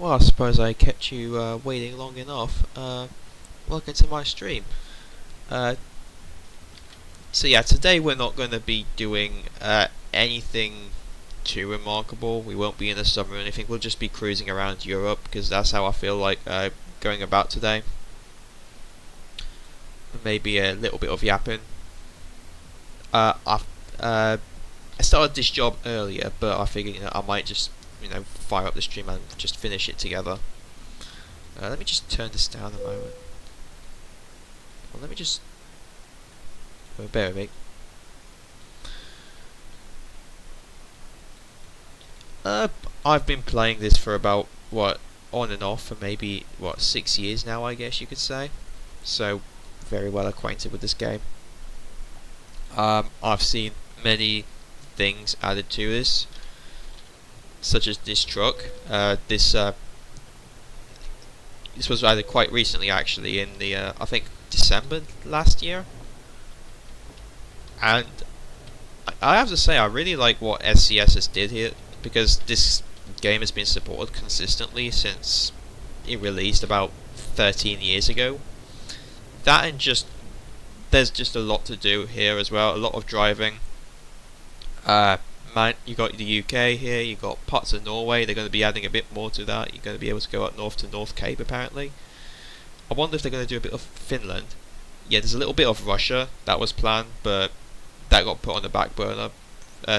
Well, I suppose I kept you waiting long enough. Welcome to my stream. Uh, so yeah, today we're not going to be doing anything too remarkable. We won't be in the summer or anything. We'll just be cruising around Europe because that's how I feel like going about today. Maybe a little bit of yapping. I started this job earlier, but I figured I might just fire up the stream and just finish it together. Let me just turn this down a moment. Well, let me just bear with me. I've been playing this for about on and off for maybe 6 years now, I guess you could say. So very well acquainted with this game. I've seen many things added to this, such as this truck. This was added quite recently, actually, in the I think December last year, and I have to say I really like what SCS has did here, because this game has been supported consistently since it released about 13 years ago. That and there's just a lot to do here as well, a lot of driving. You got the UK here, you got parts of Norway. They're going to be adding a bit more to that. You're going to be able to go up north to North Cape apparently. I wonder if they're going to do a bit of Finland. Yeah, there's a little bit of Russia that was planned, but that got put on the back burner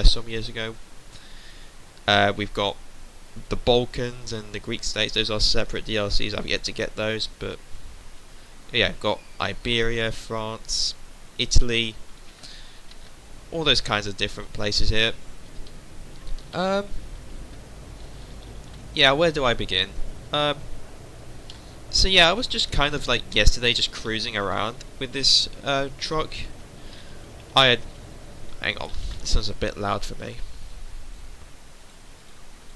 some years ago. We've got the Balkans and the Greek states. Those are separate DLCs. I've yet to get those, but yeah, got Iberia, France, Italy, all those kinds of different places here. Yeah, where do I begin? So yeah, I was just kind of like yesterday just cruising around with this truck. Hang on, this sounds a bit loud for me.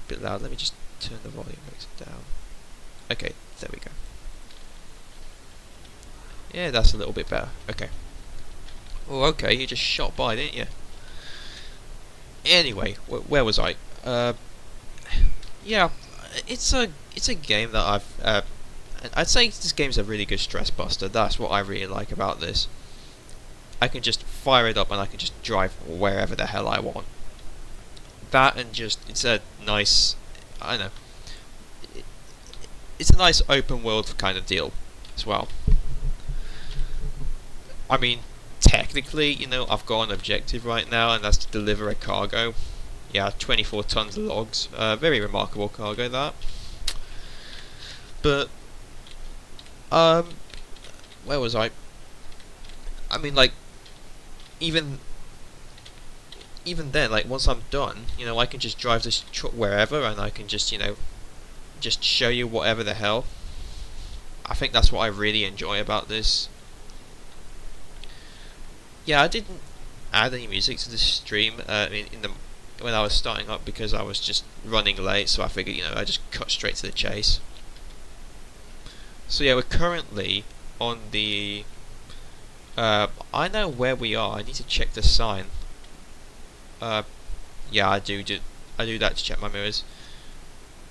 A bit loud, let me just turn the volume down. Okay, there we go. Yeah, that's a little bit better. Okay. Oh, okay, you just shot by, didn't you? Anyway, where was I? Yeah, it's a game that I'd say this game's a really good stress buster. That's what I really like about this. I can just fire it up and I can just drive wherever the hell I want. That and it's a nice, I don't know, it's a nice open world kind of deal as well. I mean, technically, I've got an objective right now, and that's to deliver a cargo. Yeah, 24 tons of logs. Very remarkable cargo, that. But, where was I? I mean, like, even then, like, once I'm done, I can just drive this truck wherever, and I can just, just show you whatever the hell. I think that's what I really enjoy about this. Yeah, I didn't add any music to the stream when I was starting up, because I was just running late, so I figured I just cut straight to the chase. So yeah, we're currently on the I know where we are. I need to check the sign. Yeah, I do that to check my mirrors.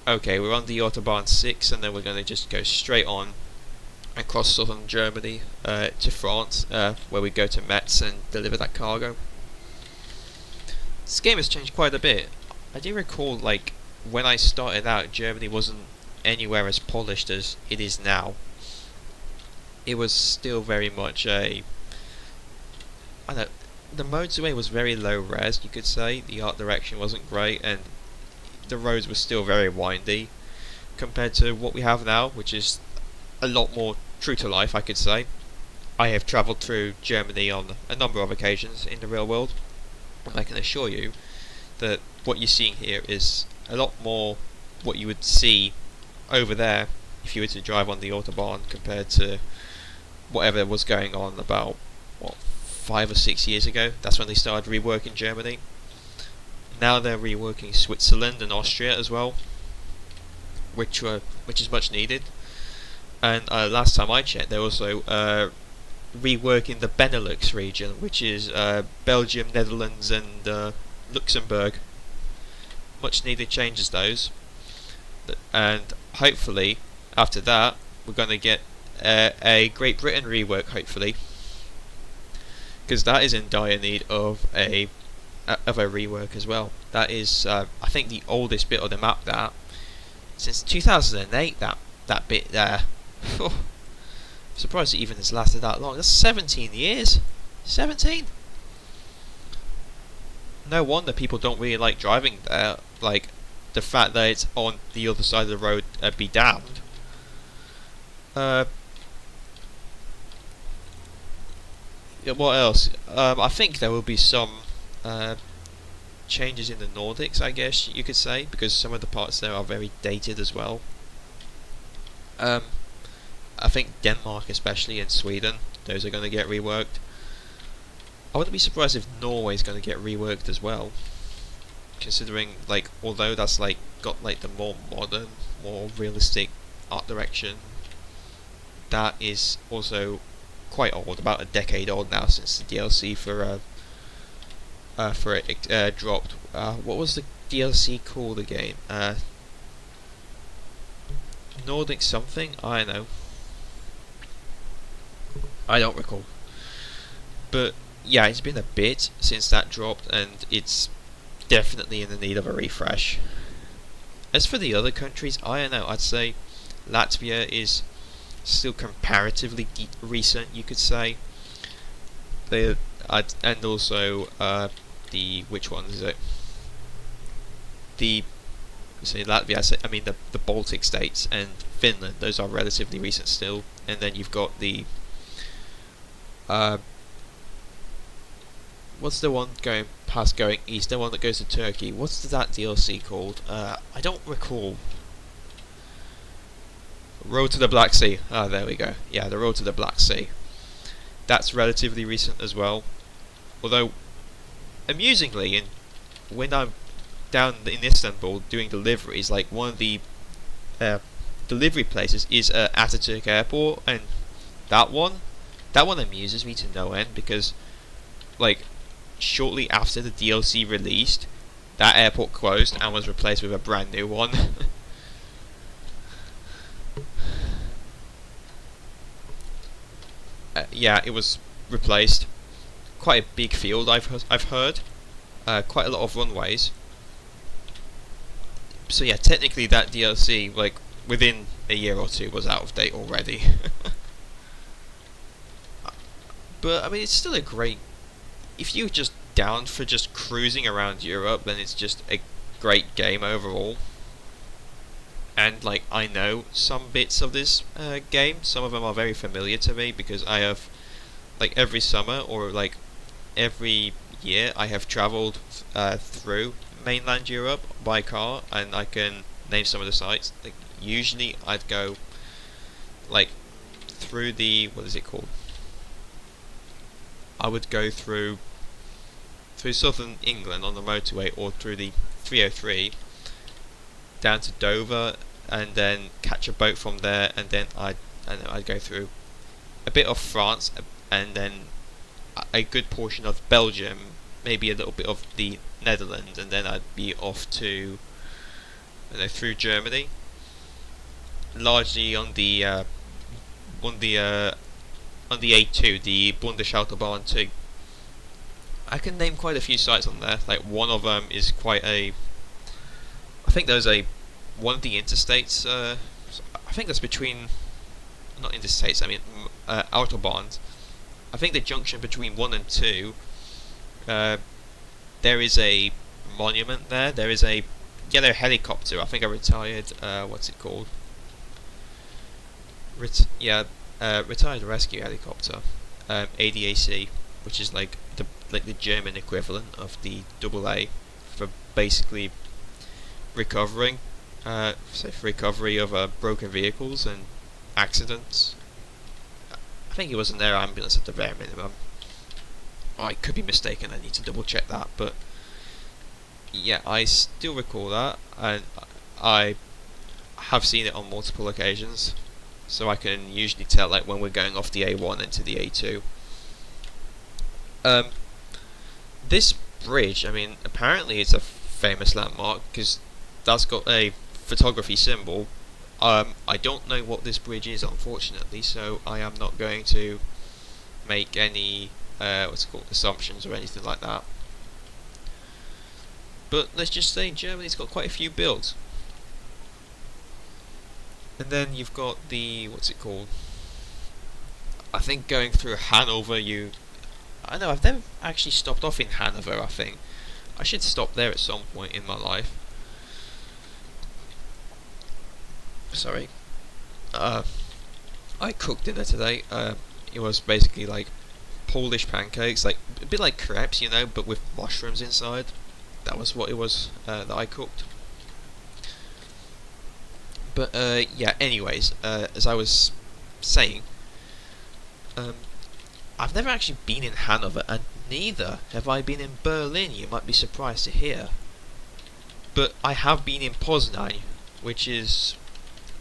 Okay, we're on the Autobahn 6, and then we're going to just go straight on across southern Germany to France, where we go to Metz and deliver that cargo. This game has changed quite a bit. I do recall, like, when I started out, Germany wasn't anywhere as polished as it is now. It was still very much I don't know, the motorway was very low res, you could say. The art direction wasn't great, and the roads were still very windy compared to what we have now, which is a lot more true to life, I could say. I have travelled through Germany on a number of occasions in the real world, and I can assure you that what you're seeing here is a lot more what you would see over there if you were to drive on the Autobahn, compared to whatever was going on about 5 or 6 years ago. That's when they started reworking Germany. Now they're reworking Switzerland and Austria as well, which is much needed. And last time I checked, they're also reworking the Benelux region, which is Belgium, Netherlands and Luxembourg. Much needed changes those. And hopefully after that we're gonna get a Great Britain rework, hopefully, because that is in dire need of a rework as well. That is, I think, the oldest bit of the map that since 2008. That bit there. I'm surprised it even has lasted that long. That's 17 years. 17. No wonder people don't really like driving there. Like, the fact that it's on the other side of the road, be damned. Yeah, what else? I think there will be some changes in the Nordics, I guess you could say, because some of the parts there are very dated as well. I think Denmark, especially, and Sweden, those are going to get reworked. I wouldn't be surprised if Norway is going to get reworked as well, considering, like, although that's like got like the more modern, more realistic art direction, that is also quite old, about a decade old now since the DLC for it dropped. What was the DLC called again? Nordic something? I don't know. I don't recall. But yeah, it's been a bit since that dropped, and it's definitely in the need of a refresh. As for the other countries, I don't know. I'd say Latvia is still comparatively recent, you could say. And also the which one is it? The say Latvia. I mean the Baltic states and Finland. Those are relatively recent still. And then you've got the what's the one going east? The one that goes to Turkey. What's that DLC called? I don't recall. Road to the Black Sea. Ah, there we go. Yeah, the Road to the Black Sea. That's relatively recent as well. Although, amusingly, when I'm down in Istanbul doing deliveries, like one of the delivery places is Ataturk Airport, and that one amuses me to no end because, like, shortly after the DLC released, that airport closed and was replaced with a brand new one. Yeah, it was replaced. Quite a big field, I've heard. Quite a lot of runways. So yeah, technically that DLC, like, within a year or two, was out of date already. But I mean, it's still a great. If you're just down for just cruising around Europe, then it's just a great game overall. And like, I know some bits of this game. Some of them are very familiar to me because I have, like, every summer or like every year I have travelled through mainland Europe by car, and I can name some of the sites. Like, usually I'd go like through the, what is it called? I would go through southern England on the motorway, or through the 303 down to Dover, and then catch a boat from there, and then I'd go through a bit of France, and then a good portion of Belgium, maybe a little bit of the Netherlands, and then I'd be off to, through Germany, largely on the A2, the Bundesautobahn 2. I can name quite a few sites on there. Like, one of them is quite a. I think there's one of the interstates. I think that's between, not interstates. I mean autobahns. I think the junction between 1 and 2. There is a monument there. There is a yellow helicopter. I think a retired. What's it called? Retired rescue helicopter. ADAC, which is like the German equivalent of the AA, for basically recovering, for recovery of broken vehicles and accidents. I think it was an air ambulance at the very minimum. I could be mistaken. I need to double check that, but yeah, I still recall that, and I have seen it on multiple occasions. So I can usually tell, like, when we're going off the A1 into the A2. This bridge, I mean, apparently it's a famous landmark because that's got a photography symbol I don't know what this bridge is, unfortunately, so I am not going to make any assumptions or anything like that. But let's just say Germany's got quite a few builds. And then you've got the I think going through Hanover, I know I've never actually stopped off in Hanover. I think I should stop there at some point in my life. Sorry. I cooked dinner today. It was basically like Polish pancakes, like a bit like crepes, but with mushrooms inside. That was what it was that I cooked. But yeah. Anyways, as I was saying, I've never actually been in Hanover, and neither have I been in Berlin. You might be surprised to hear, but I have been in Poznan, which is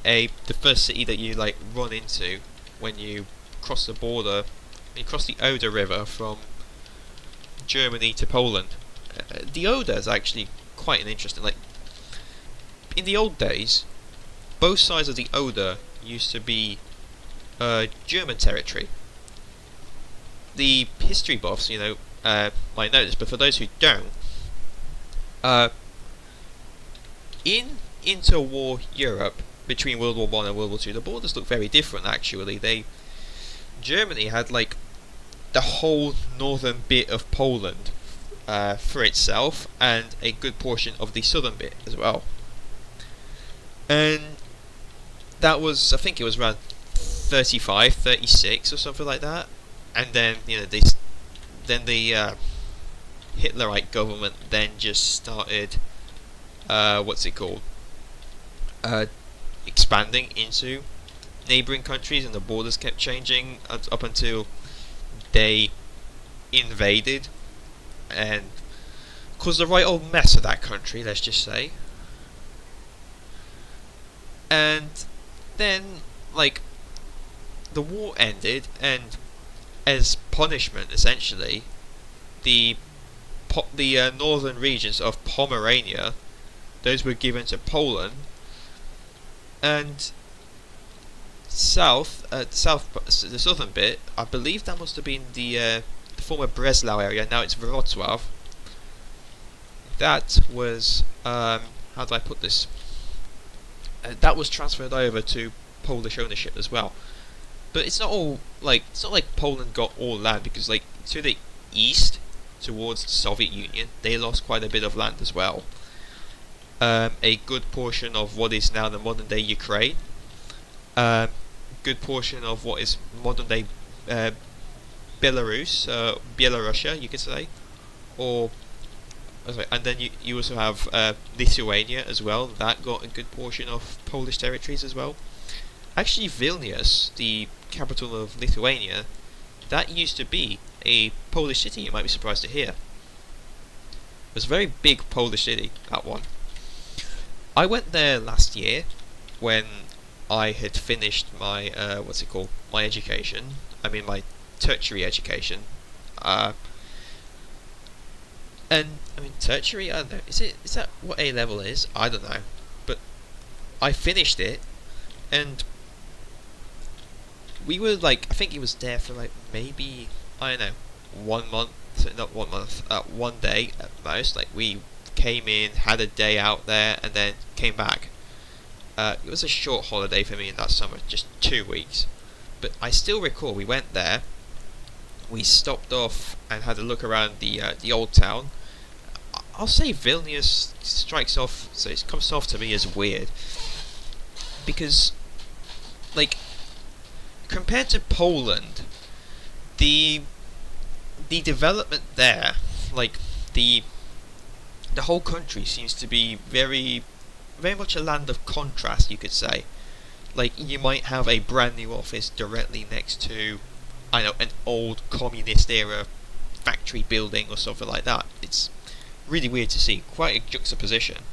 the first city that you run into when you cross the border. You cross the Oder River from Germany to Poland. The Oder is actually quite an interesting. In the old days, both sides of the Oder used to be German territory. The history buffs, might know this, but for those who don't, in interwar Europe between World War One and World War Two, the borders look very different. Actually, Germany had the whole northern bit of Poland for itself, and a good portion of the southern bit as well. And that was, I think it was around 35, 36 or something like that. And then the Hitlerite government then just started expanding into neighbouring countries, and the borders kept changing up until they invaded and caused a right old mess of that country, let's just say. And then the war ended, and as punishment, essentially, the northern regions of Pomerania, those were given to Poland, and the southern bit, I believe that must have been the former Breslau area. Now it's Wrocław. That was how do I put this? That was transferred over to Polish ownership as well. But it's not all it's not like Poland got all land, because to the east, towards the Soviet Union, they lost quite a bit of land as well. A good portion of what is now the modern day Ukraine. Good portion of what is modern day Belarusia, you could say, and then you also have Lithuania as well. That got a good portion of Polish territories as well. Actually, Vilnius, the capital of Lithuania, that used to be a Polish city. You might be surprised to hear. It was a very big Polish city, that one. I went there last year when I had finished my my education. I mean my tertiary education. And I mean tertiary. I don't know. Is that what A level is? I don't know. But I finished it, and we were I think it was there for maybe, I don't know, 1 month. Not 1 month. 1 day at most. We came in, had a day out there, and then came back. It was a short holiday for me in that summer, just 2 weeks. But I still recall we went there. We stopped off and had a look around the old town. I'll say Vilnius strikes off, so it comes off to me as weird, because compared to Poland, the development there, the whole country seems to be very, very much a land of contrast, you could say. You might have a brand new office directly next to, I know, an old communist era factory building or something like that. It's really weird to see, quite a juxtaposition.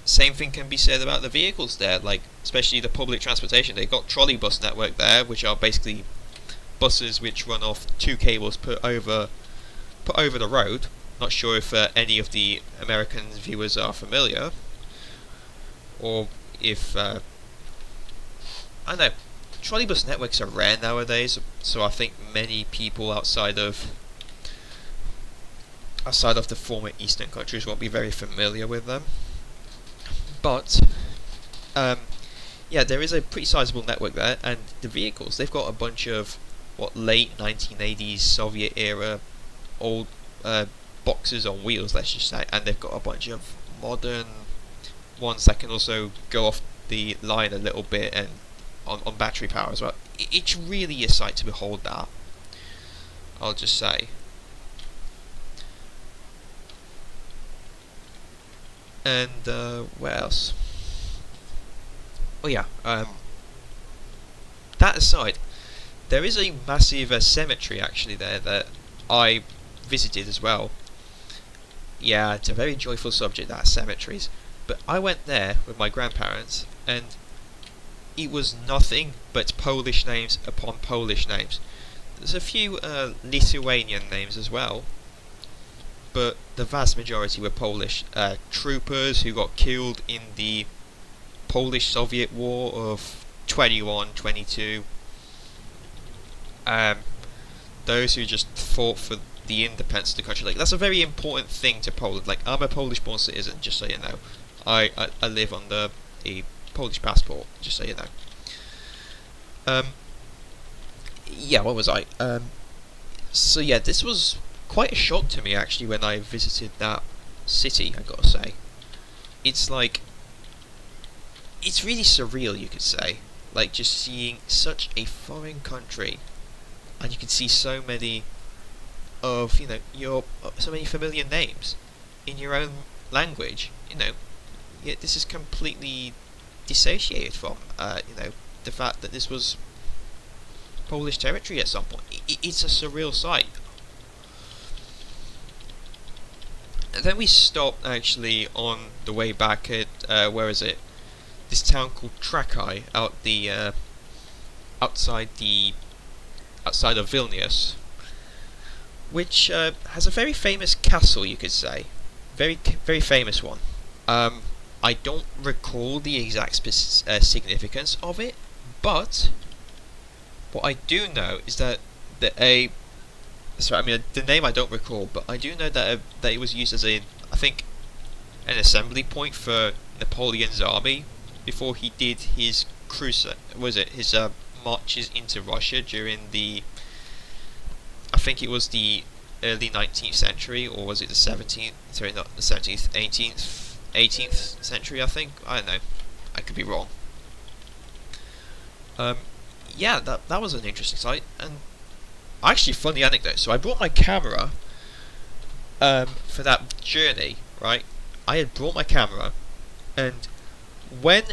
Same thing can be said about the vehicles there, especially the public transportation. They've got trolley bus network there, which are basically buses which run off 2 cables put over the road. Not sure if any of the American viewers are familiar, or if I don't know, trolleybus networks are rare nowadays, so I think many people outside of the former Eastern countries won't be very familiar with them. But yeah, there is a pretty sizable network there, and the vehicles, they've got a bunch of late 1980s Soviet era old boxes on wheels, let's just say, and they've got a bunch of modern ones that can also go off the line a little bit and on battery power as well. It's really a sight to behold, that, I'll just say. And where else? Oh yeah, that aside, there is a massive cemetery actually there that I visited as well. Yeah, it's a very joyful subject, that, cemeteries. But I went there with my grandparents, and it was nothing but Polish names upon Polish names. There's a few Lithuanian names as well, but the vast majority were Polish. Troopers who got killed in the Polish-Soviet War of 21-22. Those who just fought for the independence of the country. Like, that's a very important thing to Poland. Like, I'm a Polish-born citizen, just so you know. I live under a Polish passport, just so you know. Yeah, what was I? So yeah, this was quite a shock to me actually when I visited that city, I gotta say. It's like, it's really surreal, you could say. Like, just seeing such a foreign country, and you can see so many of, you know, so many familiar names in your own language, you know. Yet this is completely dissociated from, you know, the fact that this was Polish territory at some point. It's a surreal sight. And then we stopped actually on the way back at where is it? This town called Trakai, outside of Vilnius, which has a very famous castle, you could say, very famous one. I don't recall the exact significance of it, but what I do know is that the name I don't recall, but I do know that it was used as I think, an assembly point for Napoleon's army before he did his marches into Russia during I think it was the early 19th century, or was it the 17th? Sorry, not the 17th, 18th century, I think. I don't know. I could be wrong. Yeah, that was an interesting sight, and actually, funny anecdote. So I brought my camera for that journey, right? I had brought my camera, and when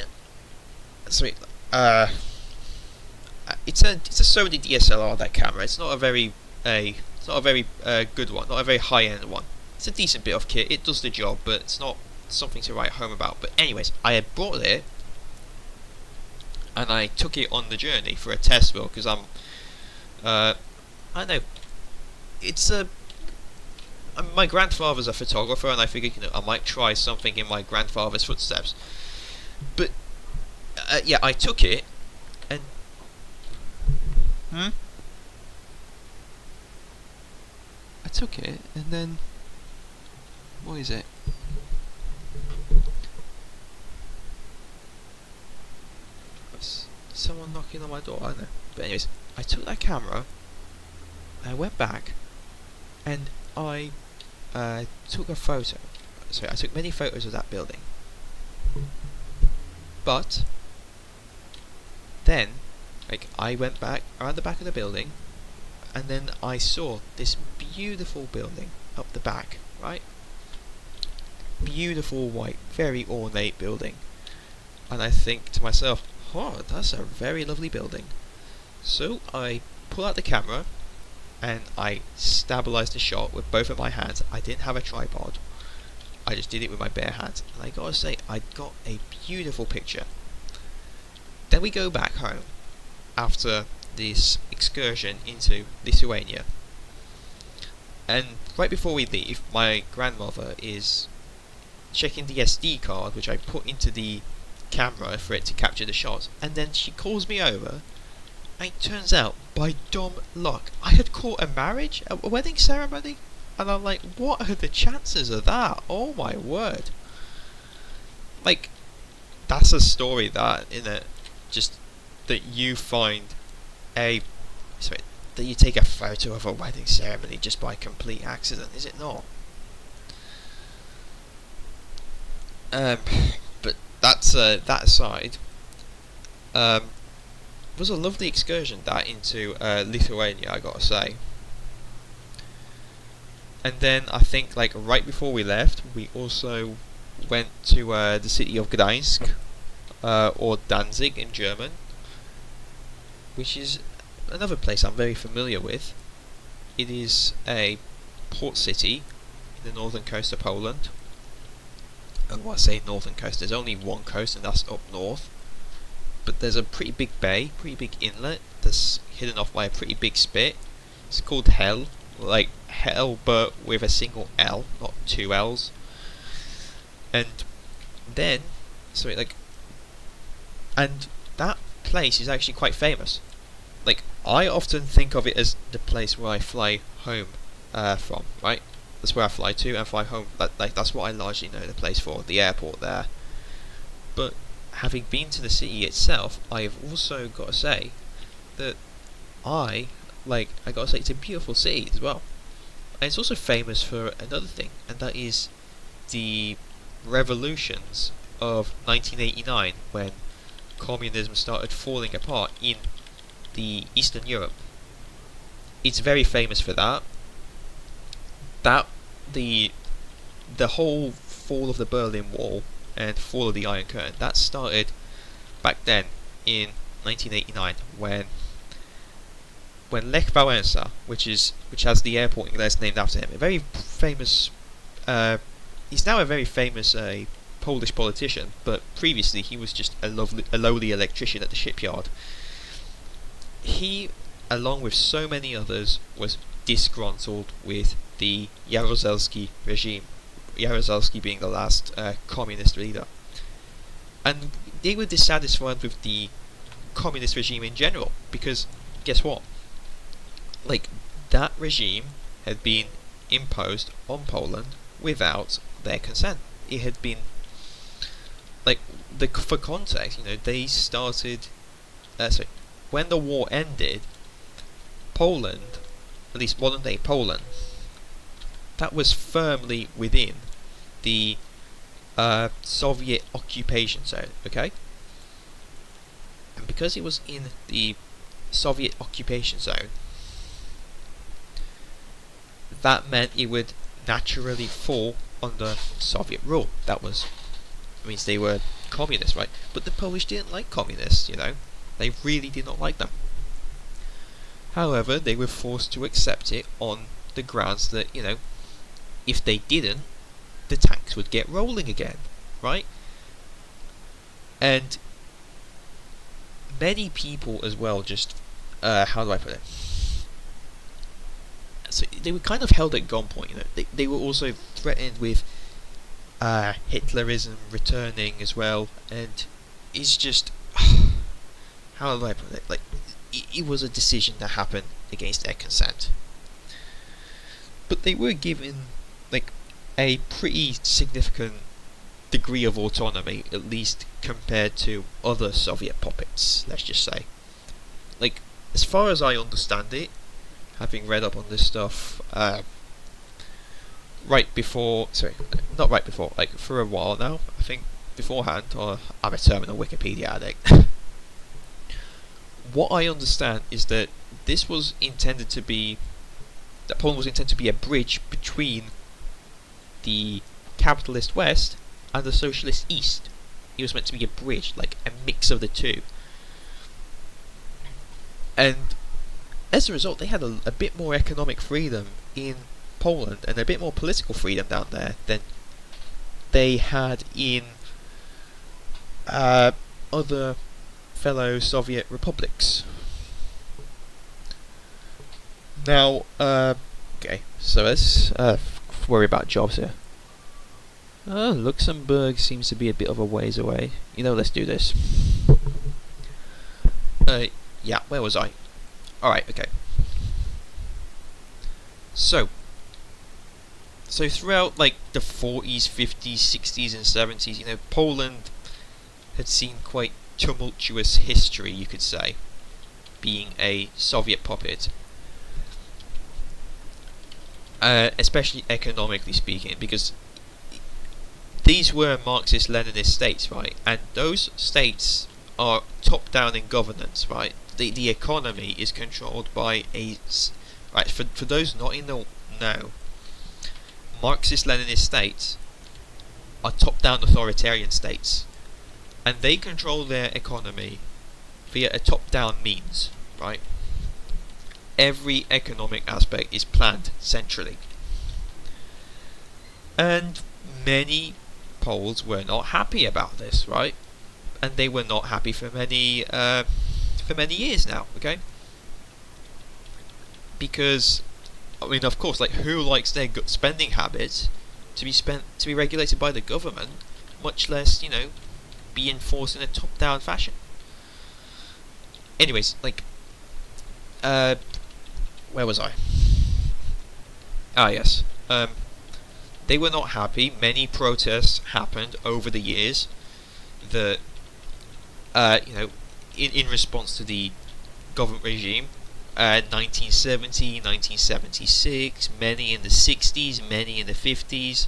it's a Sony DSLR, that camera. It's not a very good one, not a very high end one. It's a decent bit of kit. It does the job, but it's not something to write home about. But anyways, I had brought it, and I took it on the journey for a test build because I don't know. It's my grandfather's a photographer, and I figured, you know, I might try something in my grandfather's footsteps. But yeah, I took it, and I took it, and then what is it? Someone knocking on my door. I don't know. But anyways, I took that camera. I went back, and I took a photo. Sorry, I took many photos of that building. But then, like, I went back around the back of the building, and then I saw this beautiful building up the back, right? Beautiful white, very ornate building. And I think to myself, oh, that's a very lovely building. So I pull out the camera, and I stabilized the shot with both of my hands. I didn't have a tripod. I just did it with my bare hands, and I gotta say, I got a beautiful picture. Then we go back home after this excursion into Lithuania, and right before we leave, my grandmother is checking the SD card, which I put into the camera for it to capture the shots, and then she calls me over, and it turns out, by dumb luck, I had caught a marriage, a wedding ceremony, and I'm like, what are the chances of that? Oh my word. Like, that's a story, that, innit? Just that you find that you take a photo of a wedding ceremony just by complete accident, is it not? But that's that aside. It was a lovely excursion that into Lithuania, I gotta say. And then I think like right before we left, we also went to the city of Gdańsk, or Danzig in German, which is another place I'm very familiar with. It is a port city in the northern coast of Poland. And when I say northern coast, there's only one coast, and that's up north. But there's a pretty big bay, pretty big inlet that's hidden off by a pretty big spit. It's called Hell, like hell, but with a single L, not two L's. And then, and that place is actually quite famous. Like, I often think of it as the place where I fly home from, right? That's where I fly to and fly home. That's what I largely know the place for, the airport there. But having been to the city itself, I've also got to say that I gotta say, it's a beautiful city as well. And it's also famous for another thing, and that is the revolutions of 1989, when communism started falling apart in the Eastern Europe. It's very famous for that. The whole fall of the Berlin Wall and fall of the Iron Curtain, that started back then in 1989, when Lech Wałęsa, which has the airport in Gdańsk named after him, a very famous, he's now a very famous Polish politician, but previously he was just a lowly electrician at the shipyard. He, along with so many others, was disgruntled with the Jaruzelski regime, Jaruzelski being the last communist leader. And they were dissatisfied with the communist regime in general, because guess what? Like, that regime had been imposed on Poland without their consent. It had been, for context, they started, when the war ended, Poland, at least modern day Poland, that was firmly within the Soviet occupation zone, okay? And because it was in the Soviet occupation zone, that meant it would naturally fall under Soviet rule. Means they were communists, right? But the Polish didn't like communists, They really did not like them. However, they were forced to accept it on the grounds that, if they didn't, the tanks would get rolling again, right? And many people as well just, how do I put it? So they were kind of held at gunpoint, They were also threatened with Hitlerism returning as well, and it's just, how do I put it? It was a decision that happened against their consent. But they were given a pretty significant degree of autonomy, at least compared to other Soviet puppets, let's just say. As far as I understand it, having read up on this stuff for a while now, I think beforehand, or I'm a terminal Wikipedia addict. What I understand is that Poland was intended to be a bridge between the capitalist West and the socialist East. It was meant to be a bridge, a mix of the two. And as a result, they had a bit more economic freedom in Poland and a bit more political freedom down there than they had in other fellow Soviet republics. Now, okay, so let's worry about jobs here. Luxembourg seems to be a bit of a ways away. Let's do this. Yeah, where was I? Alright, okay. So throughout like the 40s, 50s, 60s and 70s, Poland had seen quite tumultuous history, you could say, being a Soviet puppet. Especially economically speaking, because these were Marxist-Leninist states, right? And those states are top-down in governance, right? The economy is controlled by right, for those not in the know, Marxist-Leninist states are top-down authoritarian states, and they control their economy via a top-down means, right? Every economic aspect is planned centrally, and many Poles were not happy about this, right? And they were not happy for many years now, okay? Because, I mean, of course, like, who likes their spending habits to be regulated by the government, much less, be enforced in a top-down fashion? Anyways, like, where was I? Yes. They were not happy. Many protests happened over the years that, in response to the government regime. 1970, 1976, many in the 60s, many in the 50s.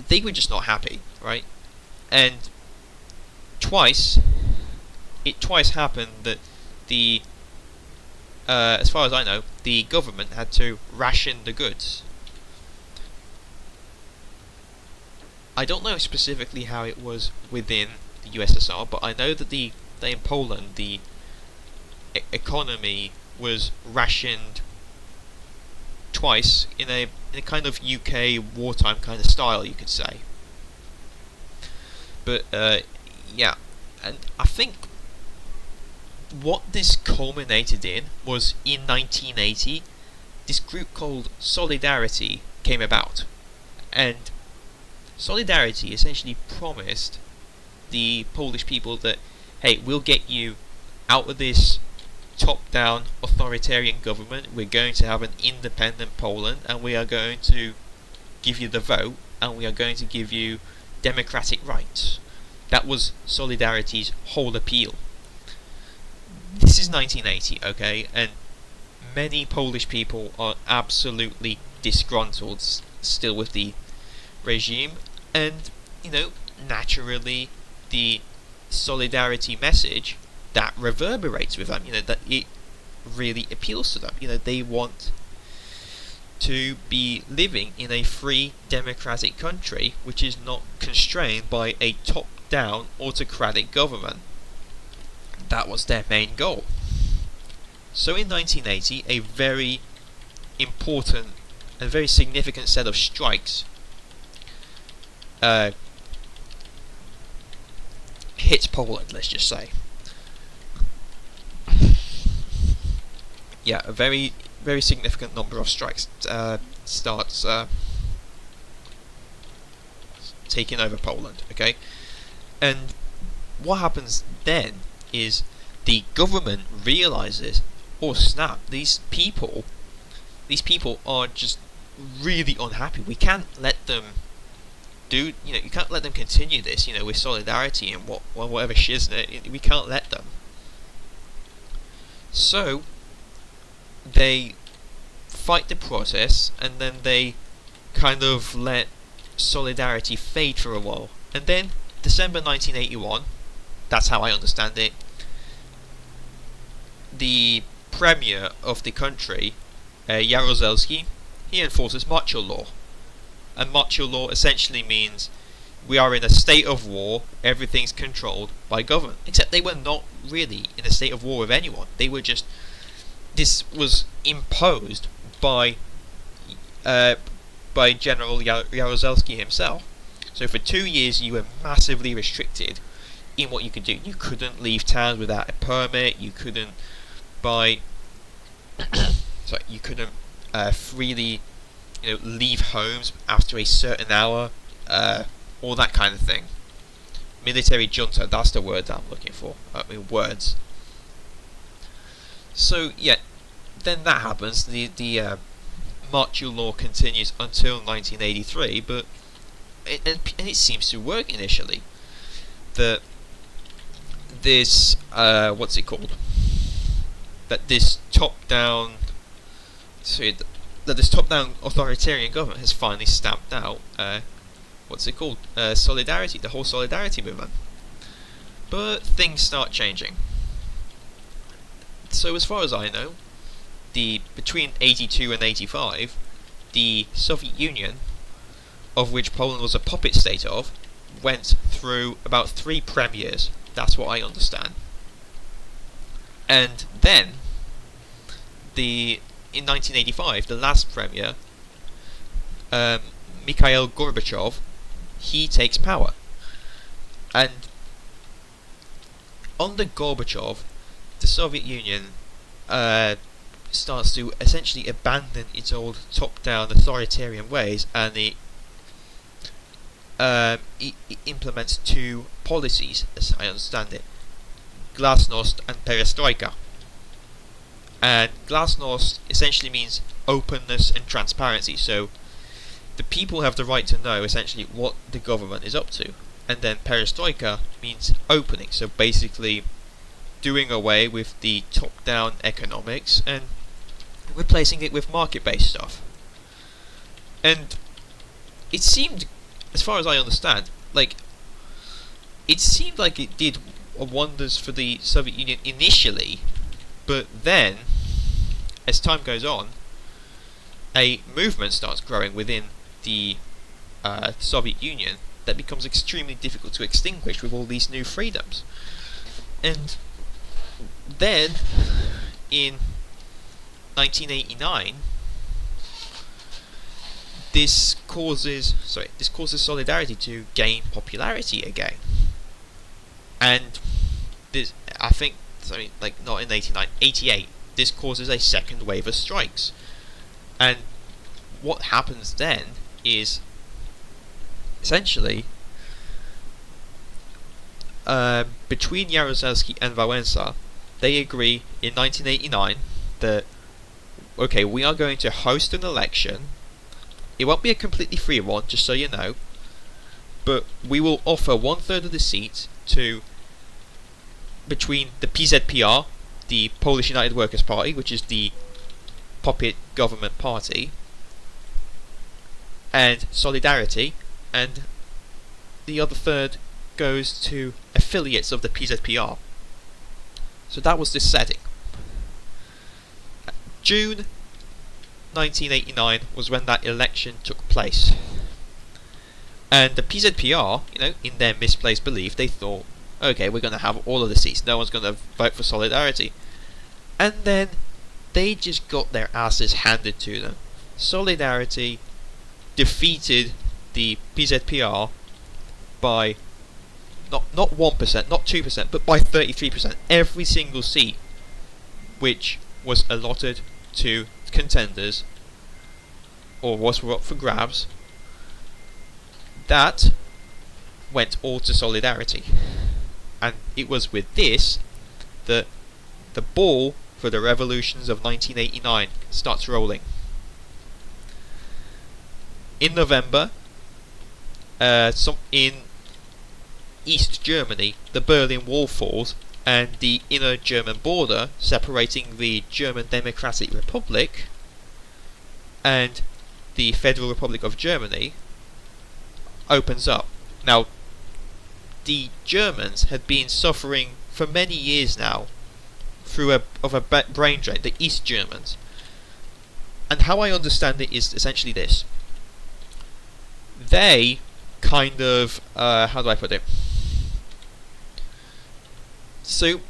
They were just not happy, right? And it twice happened that as far as I know, the government had to ration the goods. I don't know specifically how it was within the USSR, but I know that in Poland the economy was rationed twice in a kind of UK wartime kind of style, you could say. But yeah, and I think what this culminated in was in 1980, this group called Solidarity came about, and Solidarity essentially promised the Polish people that, hey, we'll get you out of this top-down authoritarian government. We're going to have an independent Poland, and we are going to give you the vote, and we are going to give you democratic rights. That was Solidarity's whole appeal. This is 1980, okay, and many Polish people are absolutely disgruntled still with the regime, and naturally the Solidarity message that reverberates with them, that it really appeals to them. They want to be living in a free democratic country which is not constrained by a top-down autocratic government. That was their main goal. So in 1980, a very important and very significant set of strikes hits Poland, let's just say. Yeah, a very, very significant number of strikes starts taking over Poland, okay? And what happens then is the government realizes, oh snap, these people are just really unhappy. We can't let them you can't let them continue this, with Solidarity and whatever shiznit. We can't let them. So they fight the process, and then they kind of let Solidarity fade for a while. And then December 1981, that's how I understand it, the premier of the country, Jaruzelski, he enforces martial law. And martial law essentially means we are in a state of war, everything's controlled by government. Except they were not really in a state of war with anyone. They were just... This was imposed by General Jaruzelski himself. So for 2 years you were massively restricted in what you could do. You couldn't leave towns without a permit, you couldn't buy... you couldn't freely leave homes after a certain hour, all that kind of thing. Military junta, that's the word I'm looking for. Words. So yeah, then that happens. The martial law continues until 1983, but it seems to work initially. That this what's it called? That this top-down, that this top-down authoritarian government has finally stamped out what's it called? Solidarity, the whole solidarity movement. But things start changing. So as far as I know, between 82 and 85, the Soviet Union, of which Poland was a puppet state of, went through about 3 premiers. That's what I understand. And then, in 1985, the last premier, Mikhail Gorbachev, he takes power. And under Gorbachev, the Soviet Union starts to essentially abandon its old top-down authoritarian ways, and it implements 2 policies, as I understand it: Glasnost and Perestroika. And Glasnost essentially means openness and transparency, so the people have the right to know essentially what the government is up to. And then Perestroika means opening, so basically doing away with the top-down economics and replacing it with market-based stuff. And it seemed, as far as I understand, it seemed like it did wonders for the Soviet Union initially, but then, as time goes on, a movement starts growing within the Soviet Union that becomes extremely difficult to extinguish with all these new freedoms. And then, in 1989, this causes Solidarity to gain popularity again. And this, I think, not in 88, this causes a second wave of strikes. And what happens then is, essentially, between Jaruzelski and Wałęsa, they agree in 1989 that, okay, we are going to host an election. It won't be a completely free one, just so you know, but we will offer 1/3 of the seats between the PZPR, the Polish United Workers' Party, which is the puppet government party, and Solidarity, and the other third goes to affiliates of the PZPR. So that was the setting. June 1989 was when that election took place. And the PZPR, in their misplaced belief, they thought, okay, we're going to have all of the seats, no one's going to vote for Solidarity. And then they just got their asses handed to them. Solidarity defeated the PZPR by not 1%, not 2%, but by 33%. Every single seat which was allotted to contenders, or was up for grabs, that went all to Solidarity. And it was with this that the ball for the revolutions of 1989 starts rolling. In November, in East Germany, the Berlin Wall falls, and the inner German border separating the German Democratic Republic and the Federal Republic of Germany opens up. Now, the Germans had been suffering for many years now through a brain drain, the East Germans. And how I understand it is essentially this. They kind of, how do I put it? So,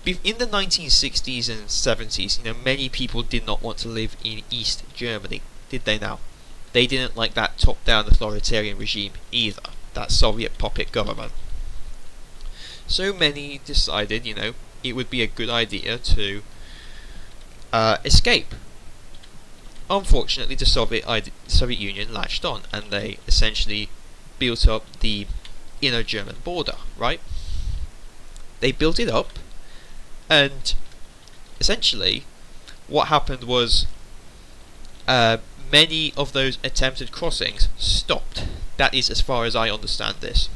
in the 1960s and 70s, many people did not want to live in East Germany, did they now? They didn't like that top-down authoritarian regime either, that Soviet puppet government. So many decided, it would be a good idea to escape. unfortunately, the Soviet Union latched on, and they essentially built up the inner German border. Right? They built it up, and essentially, what happened was many of those attempted crossings stopped. That is as far as I understand this.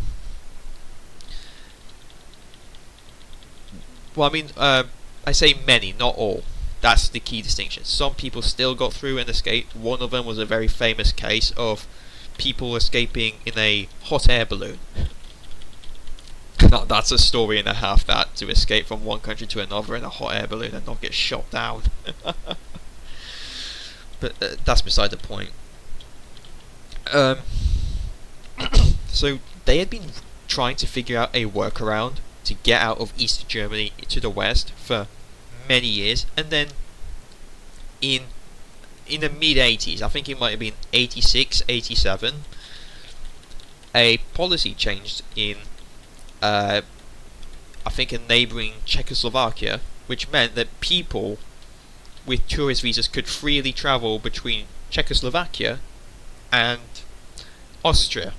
Well, I mean, I say many, not all. That's the key distinction. Some people still got through and escaped. One of them was a very famous case of people escaping in a hot air balloon. Now, that's a story and a half, that, to escape from one country to another in a hot air balloon and not get shot down. But that's beside the point. So they had been trying to figure out a workaround to get out of East Germany to the west for many years, and then in the mid-80s, I think it might have been 86, 87, a policy changed in I think a neighbouring Czechoslovakia, which meant that people with tourist visas could freely travel between Czechoslovakia and Austria.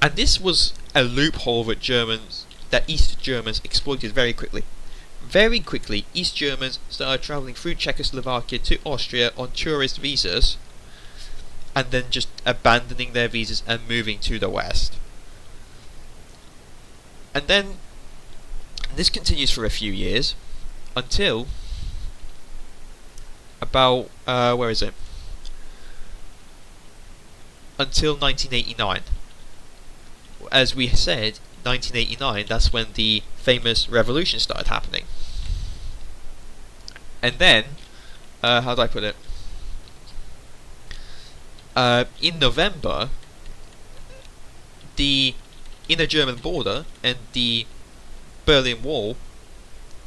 And this was a loophole that East Germans exploited very quickly. Very quickly, East Germans started travelling through Czechoslovakia to Austria on tourist visas, and then just abandoning their visas and moving to the west. And then this continues for a few years until about where is it? Until 1989. As we said, 1989, that's when the famous revolution started happening. And then, how do I put it? In November, the inner German border and the Berlin Wall,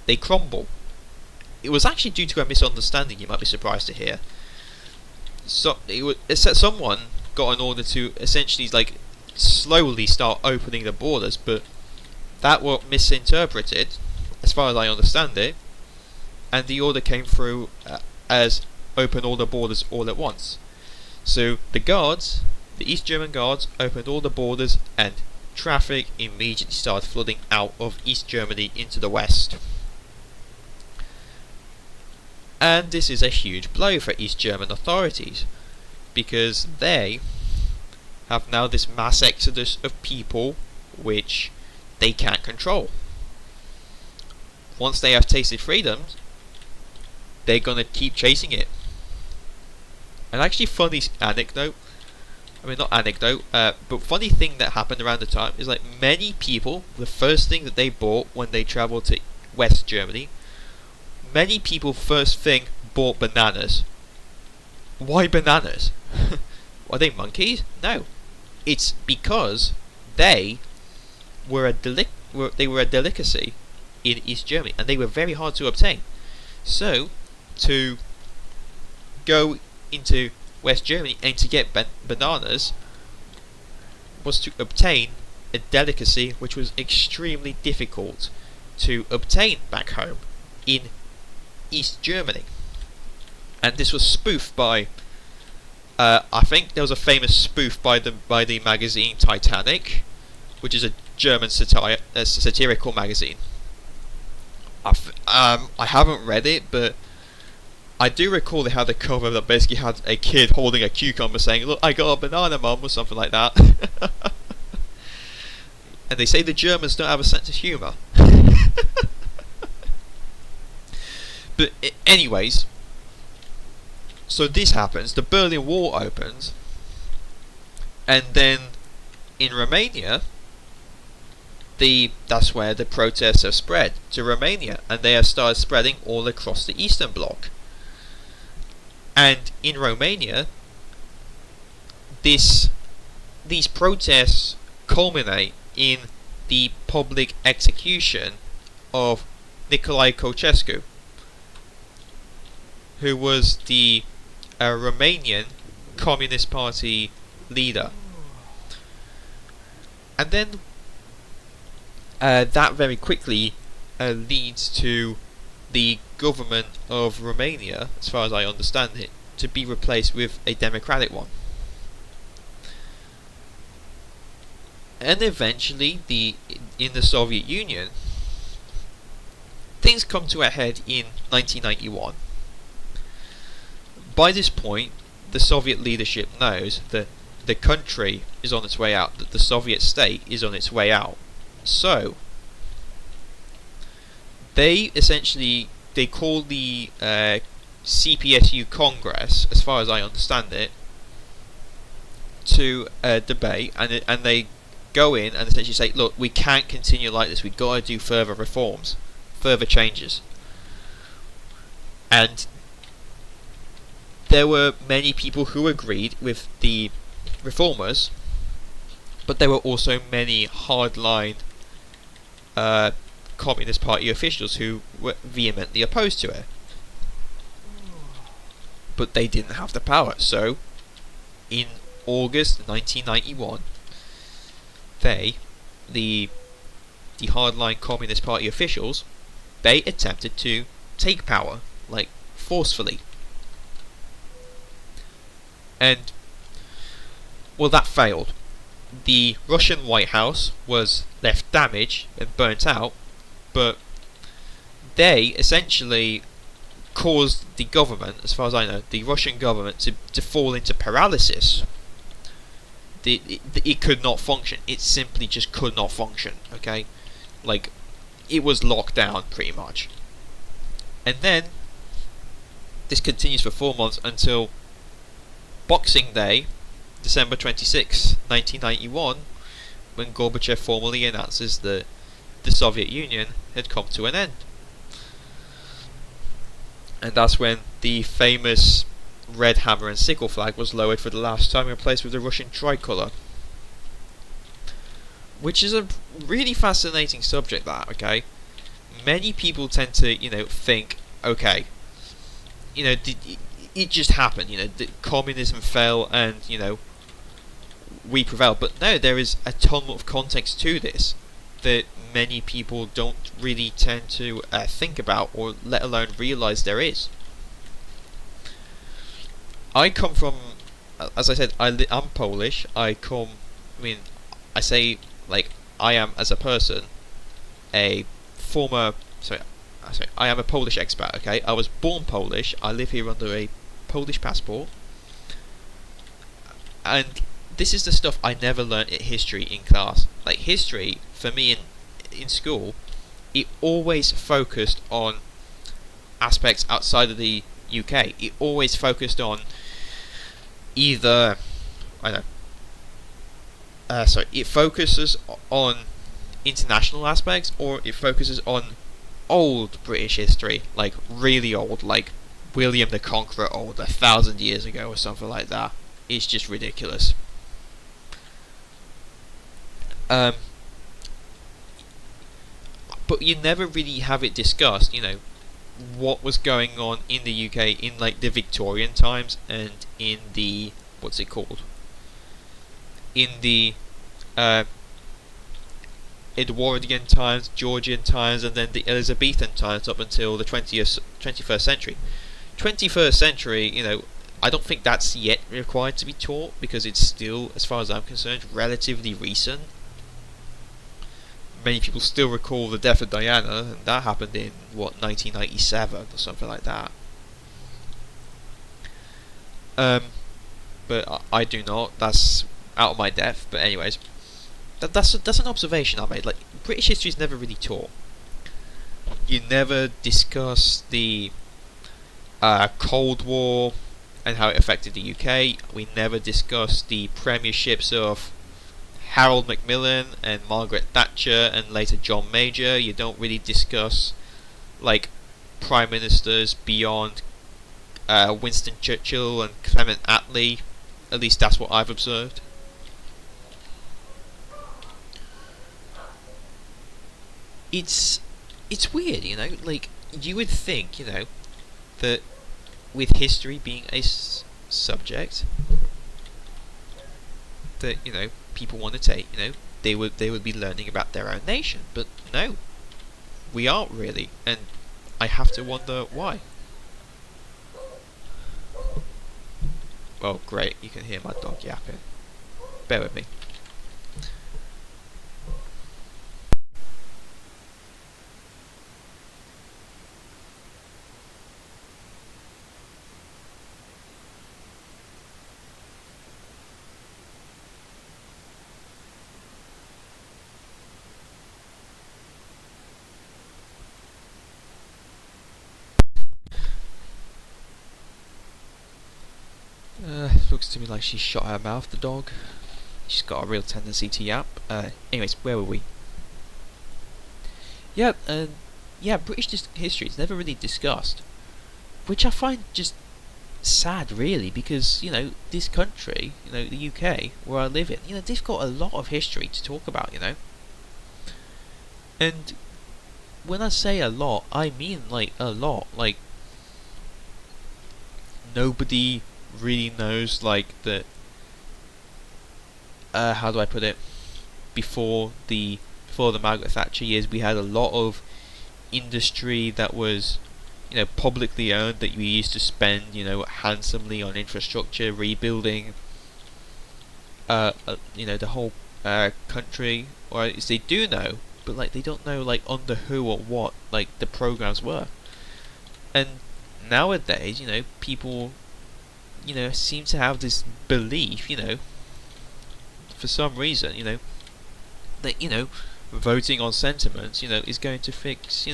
they crumble. It was actually due to a misunderstanding, you might be surprised to hear. So someone got an order to essentially slowly start opening the borders, but that was misinterpreted, as far as I understand it, and the order came through as open all the borders all at once. So the East German guards, opened all the borders, and traffic immediately started flooding out of East Germany into the west. And this is a huge blow for East German authorities, because they have now this mass exodus of people which they can't control. Once they have tasted freedom, they're gonna keep chasing it. An actually funny anecdote, but funny thing that happened around the time is many people, the first thing that they bought when they travelled to West Germany, many people first thing bought bananas. Why bananas? Are they monkeys? No. It's because they were a delicacy in East Germany, and they were very hard to obtain. So, to go into West Germany and to get bananas was to obtain a delicacy which was extremely difficult to obtain back home in East Germany. And this was spoofed by I think there was a famous spoof by the magazine Titanic, which is a German satirical magazine. I haven't read it, but I do recall they had a cover that basically had a kid holding a cucumber saying, "Look, I got a banana, mum," or something like that. And they say the Germans don't have a sense of humour. But anyways, so this happens, the Berlin Wall opens, and then in Romania, that's where the protests have spread to Romania, and they have started spreading all across the Eastern Bloc. And in Romania, these protests culminate in the public execution of Nicolae Ceausescu, who was the Romanian Communist Party leader. And then that very quickly leads to the government of Romania, as far as I understand it, to be replaced with a democratic one. And eventually, in the Soviet Union, things come to a head in 1991. By this point, the Soviet leadership knows that the country is on its way out, that the Soviet state is on its way out. So, they call the CPSU Congress, as far as I understand it, to debate, and they go in and essentially say, look, we can't continue like this, we've got to do further reforms, further changes. And there were many people who agreed with the reformers, but there were also many hardline Communist Party officials who were vehemently opposed to it. But they didn't have the power, so in August 1991, the hardline Communist Party officials, they attempted to take power, like, forcefully. And, well, that failed. The Russian White House was left damaged and burnt out, but they essentially caused the government, as far as I know, the Russian government to fall into paralysis. It could not function. It simply just could not function, okay? Like, it was locked down, pretty much. And then, this continues for 4 months until Boxing Day, December 26, 1991, when Gorbachev formally announces that the Soviet Union had come to an end. And that's when the famous red hammer and sickle flag was lowered for the last time, replaced with the Russian tricolour. Which is a really fascinating subject, that, okay? Many people tend to, think, okay, it just happened, communism fell and, we prevailed. But no, there is a ton of context to this that many people don't really tend to think about, or let alone realise there is. I come from, as I said, I'm Polish. I am, as a person, I am a Polish expat, okay? I was born Polish, I live here under a Polish passport, and this is the stuff I never learnt in history in class. Like, history, for me in school, it always focused on aspects outside of the UK. It always focused on either, it focuses on international aspects, or it focuses on old British history, like really old, like William the Conqueror old, 1,000 years ago or something like that. It's just ridiculous. But you never really have it discussed, what was going on in the UK in like the Victorian times and in the, in the Edwardian times, Georgian times, and then the Elizabethan times up until the 21st century. 21st century, I don't think that's yet required to be taught, because it's still, as far as I'm concerned, relatively recent. Many people still recall the death of Diana, and that happened in, 1997 or something like that. But I do not. That's out of my depth. But anyways, that's an observation I made. Like, British history is never really taught. You never discuss the Cold War and how it affected the UK. We never discuss the premierships of Harold Macmillan and Margaret Thatcher and later John Major. You don't really discuss like prime ministers beyond Winston Churchill and Clement Attlee. At least that's what I've observed. It's weird, like, you would think, that with history being a subject that, people want to take, they would be learning about their own nation, but no, we aren't really. And I have to wonder why. Well, great, you can hear my dog yapping. Bear with me. Looks to me like she shot her mouth, the dog. She's got a real tendency to yap. Anyways, where were we? Yeah, British history is never really discussed, which I find just sad, really, because this country, the UK, where I live in, they've got a lot of history to talk about, and when I say a lot, I mean like a lot. Like nobody really knows like the how do I put it? Before the Margaret Thatcher years, we had a lot of industry that was publicly owned that we used to spend handsomely on infrastructure, rebuilding the whole country, or at least they do know, but like they don't know like under who or what like the programs were. And nowadays, people seem to have this belief, for some reason, that voting on sentiments, is going to fix,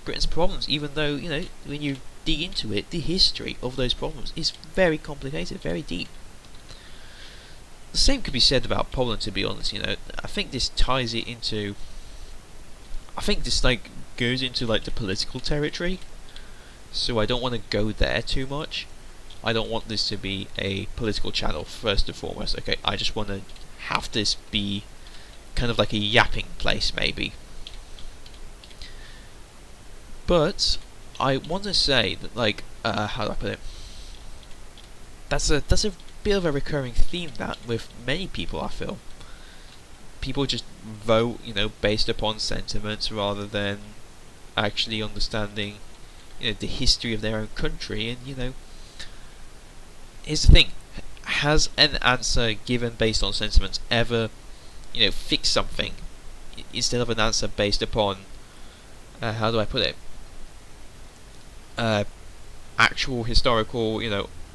Britain's problems, even though, when you dig into it, the history of those problems is very complicated, very deep. The same could be said about Poland, to be honest. I think this ties it into, I think this like goes into like the political territory, so I don't want to go there too much. I don't want this to be a political channel first and foremost. Okay, I just want to have this be kind of like a yapping place, maybe. But I want to say that, like, how do I put it? That's a bit of a recurring theme that with many people, I feel. People just vote, based upon sentiments rather than actually understanding, the history of their own country. And here's the thing: has an answer given based on sentiments ever, fixed something instead of an answer based upon, how do I put it? Actual historical,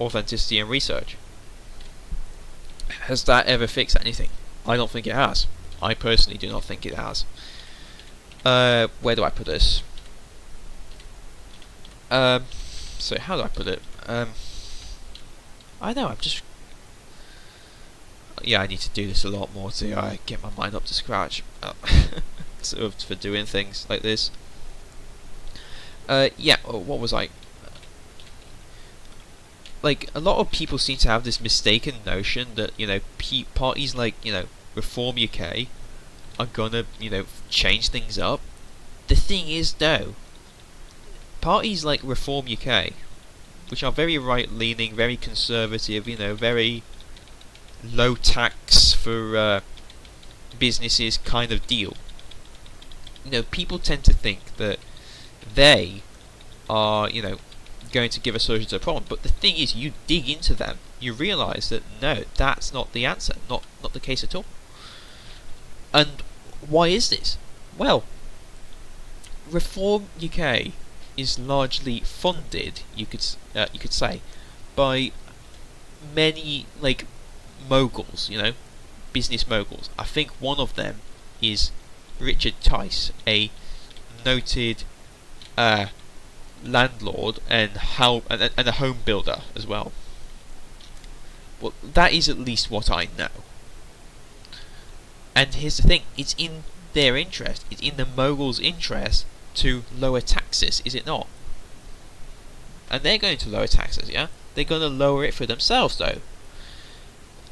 authenticity and research. Has that ever fixed anything? I don't think it has. I personally do not think it has. Where do I put this? So how do I put it? I know, I'm just... Yeah, I need to do this a lot more to get my mind up to scratch sort of for doing things like this. What was I? Like, a lot of people seem to have this mistaken notion that, parties like, Reform UK are gonna, change things up. The thing is, no. Parties like Reform UK, which are very right-leaning, very conservative, very low tax for businesses kind of deal. People tend to think that they are, going to give a solution to a problem. But the thing is, you dig into them, you realise that no, that's not the answer, not the case at all. And why is this? Well, Reform UK is largely funded, you could say, by many like moguls, business moguls. I think one of them is Richard Tice, a noted landlord and a home builder as well. Well, that is at least what I know. And here's the thing: it's in their interest, it's in the moguls' interest to lower taxes, is it not? And they're going to lower taxes, yeah? They're going to lower it for themselves, though.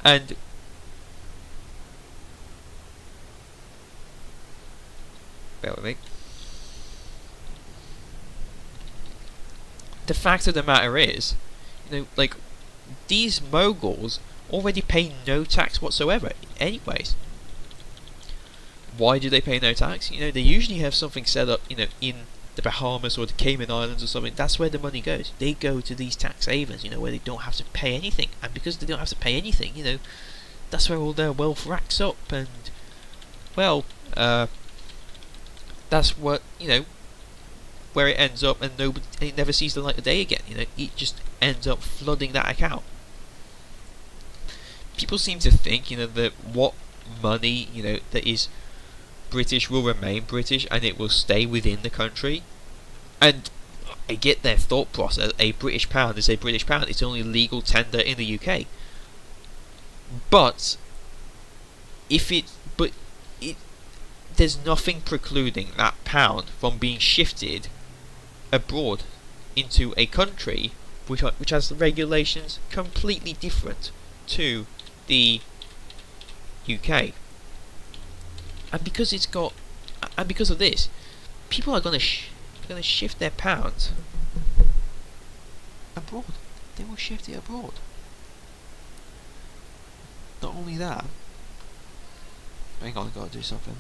And bear with me. The fact of the matter is, like, these moguls already pay no tax whatsoever, anyways. Why do they pay no tax? They usually have something set up, in the Bahamas or the Cayman Islands or something, that's where the money goes. They go to these tax havens, where they don't have to pay anything. And because they don't have to pay anything, that's where all their wealth racks up. And, well, that's what, where it ends up, and it never sees the light of day again. It just ends up flooding that account. People seem to think, that what money, that is British will remain British and it will stay within the country. And I get their thought process. A British pound is a British pound. It's only legal tender in the UK. But there's nothing precluding that pound from being shifted abroad into a country which has regulations completely different to the UK. And because of this, people are going to shift their pounds abroad. They will shift it abroad. Not only that. Hang on, I've got to do something.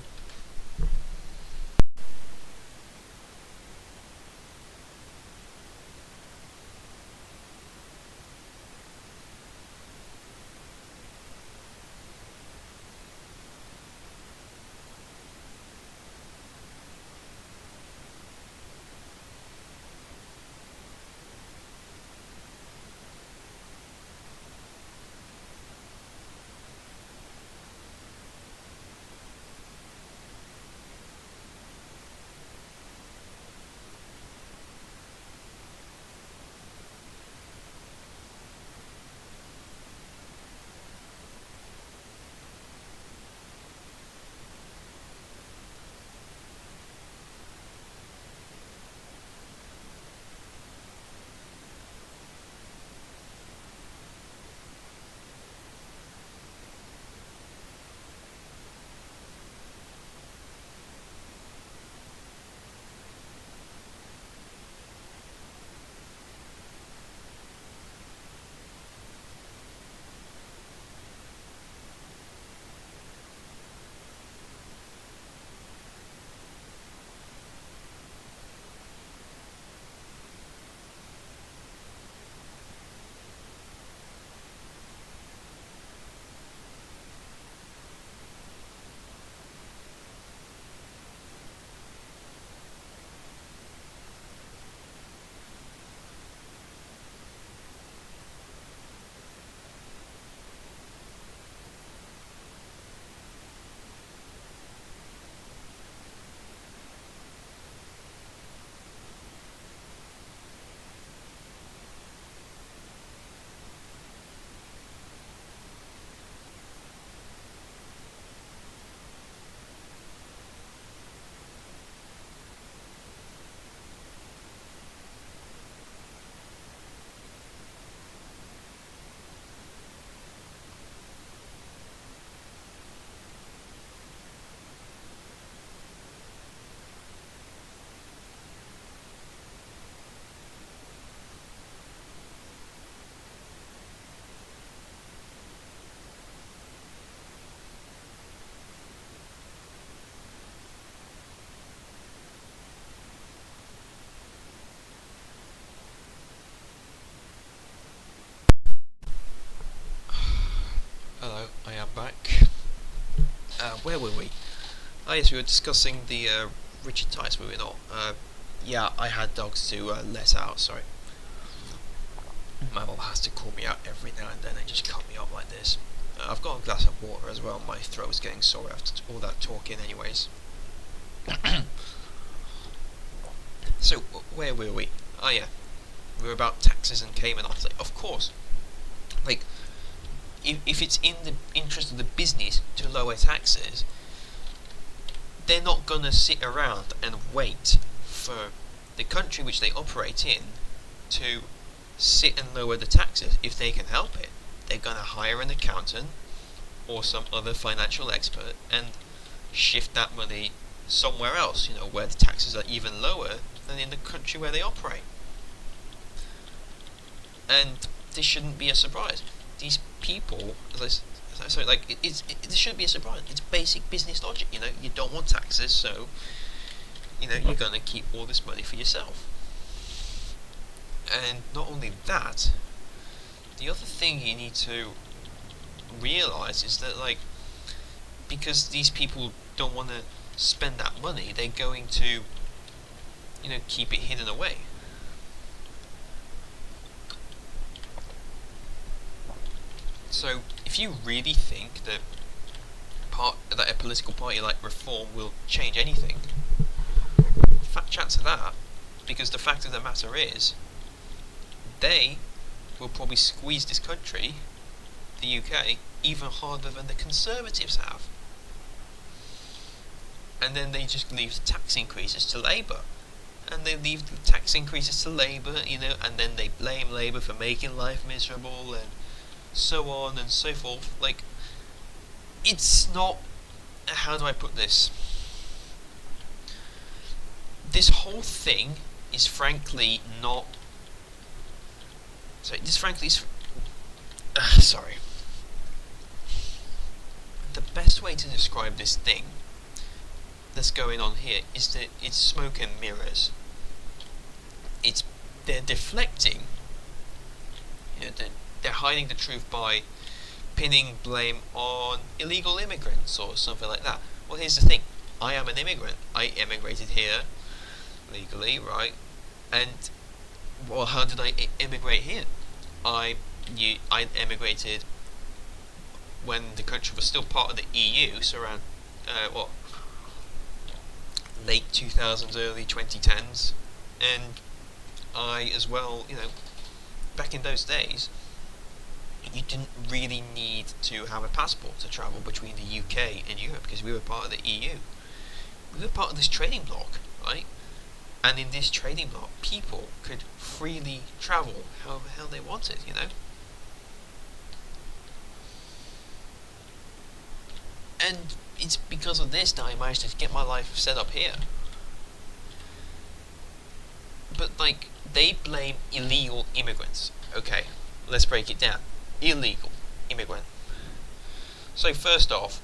Hello, I am back. Where were we? Oh yes, we were discussing the Richard Tice movie, not. Yeah, I had dogs to let out, sorry. My mum has to call me out every now and then and just cut me up like this. I've got a glass of water as well, my throat's getting sore after all that talking anyways. So, where were we? Oh yeah, we were about taxes and Cayman Islands. Of course. If it's in the interest of the business to lower taxes, they're not going to sit around and wait for the country which they operate in to sit and lower the taxes if they can help it. They're going to hire an accountant or some other financial expert and shift that money somewhere else, where the taxes are even lower than in the country where they operate. And this shouldn't be a surprise. These people, this shouldn't be a surprise. It's basic business logic. You don't want taxes, so you're going to keep all this money for yourself. And not only that, the other thing you need to realize is that, like, because these people don't want to spend that money, they're going to, keep it hidden away. So, if you really think that a political party like Reform will change anything, fat chance of that, because the fact of the matter is, they will probably squeeze this country, the UK, even harder than the Conservatives have. And then they just leave the tax increases to Labour. And they leave the tax increases to Labour, and then they blame Labour for making life miserable, and so on and so forth. Like, it's not... How do I put this? This whole thing is frankly not... sorry. The best way to describe this thing that's going on here is that it's smoke and mirrors. They're deflecting. They're hiding the truth by pinning blame on illegal immigrants or something like that. Well, here's the thing. I am an immigrant. I immigrated here legally, right? And, well, how did I immigrate here? I immigrated when the country was still part of the EU, so around, late 2000s, early 2010s. And I, as well, back in those days, you didn't really need to have a passport to travel between the UK and Europe, because we were part of the EU. We were part of this trading bloc, right? And in this trading bloc, people could freely travel however the hell they wanted, And it's because of this that I managed to get my life set up here. But, like, they blame illegal immigrants. Okay, let's break it down. Illegal immigrant. So first off,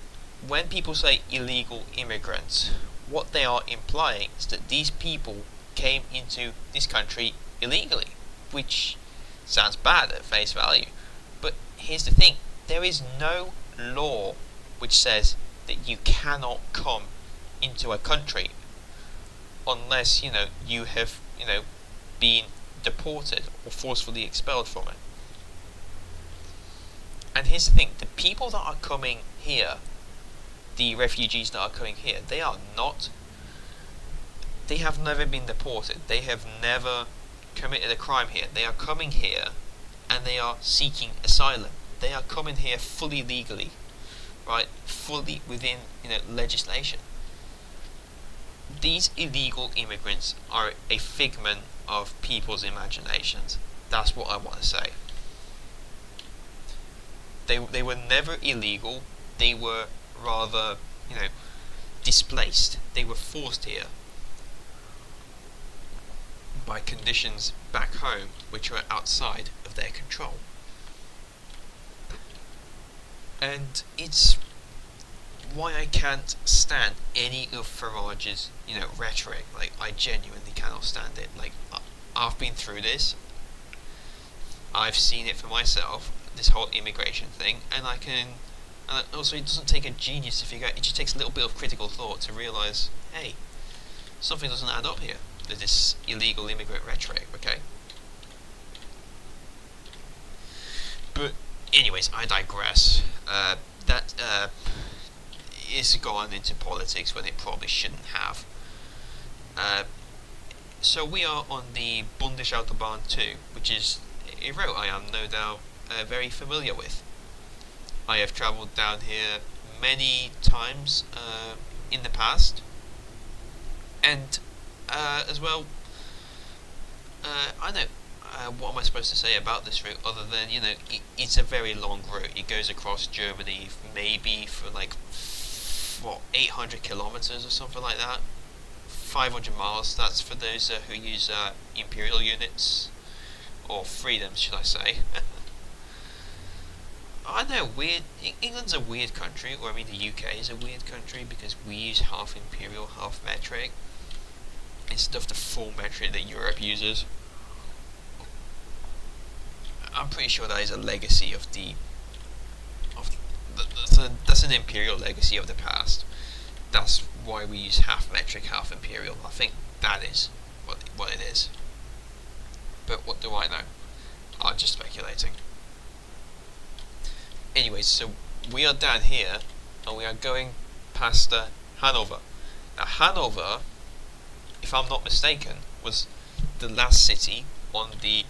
when people say illegal immigrants, what they are implying is that these people came into this country illegally, which sounds bad at face value. But here's the thing, there is no law which says that you cannot come into a country unless, you have, been deported or forcefully expelled from it. And here's the thing, the people that are coming here, the refugees that are coming here, they have never been deported. They have never committed a crime here. They are coming here and they are seeking asylum. They are coming here fully legally, right? Fully within, legislation. These illegal immigrants are a figment of people's imaginations. That's what I want to say. They were never illegal. They were rather, displaced. They were forced here by conditions back home which were outside of their control. And it's why I can't stand any of Farage's, rhetoric. Like, I genuinely cannot stand it. Like, I've been through this. I've seen it for myself, this whole immigration thing, and also it doesn't take a genius to figure out, it just takes a little bit of critical thought to realise, hey, something doesn't add up here. There's this illegal immigrant rhetoric, okay? But, anyways, I digress. That is gone into politics when it probably shouldn't have. So we are on the Bundesautobahn 2, which is a route I am no doubt very familiar with. I have travelled down here many times in the past, and as well, I know what am I supposed to say about this route other than, it's a very long route. It goes across Germany maybe for 800 kilometers or something like that. 500 miles, that's for those who use imperial units, or freedoms should I say. I know, England's a weird country, or I mean the UK is a weird country because we use half imperial, half metric. instead of the full metric that Europe uses. I'm pretty sure that is a legacy of that's an imperial legacy of the past. That's why we use half metric, half imperial. I think that is what it is. But what do I know? I'm just speculating. Anyways, so we are down here, and we are going past Hanover. Now, Hanover, if I'm not mistaken, was the last city on the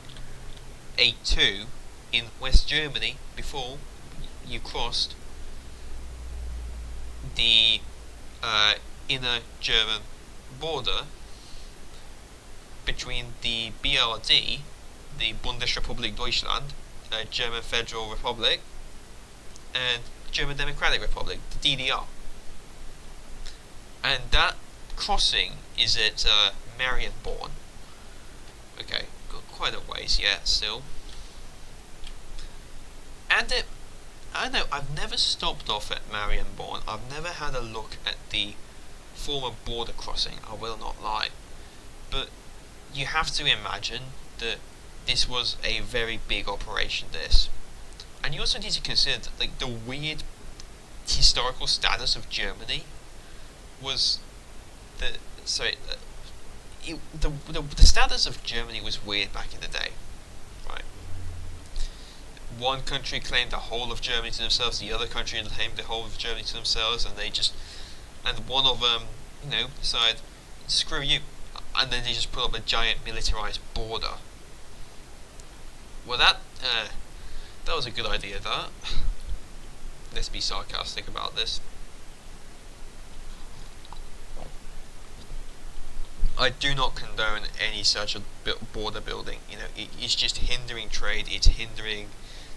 A2 in West Germany before you crossed the inner German border between the BRD, the Bundesrepublik Deutschland, German Federal Republic, and German Democratic Republic, the DDR. And that crossing is at Marienborn. Okay, got quite a ways yet still. And I know I've never stopped off at Marienborn. I've never had a look at the former border crossing, I will not lie. But you have to imagine that this was a very big operation, this. And you also need to consider that, like, the weird historical status of Germany was the status of Germany was weird back in the day, right? One country claimed the whole of Germany to themselves, the other country claimed the whole of Germany to themselves, and one of them, decided, screw you, and then they just put up a giant militarized border. Well, that was a good idea, that. Let's be sarcastic about this. I do not condone any such a border building. It's just hindering trade, it's hindering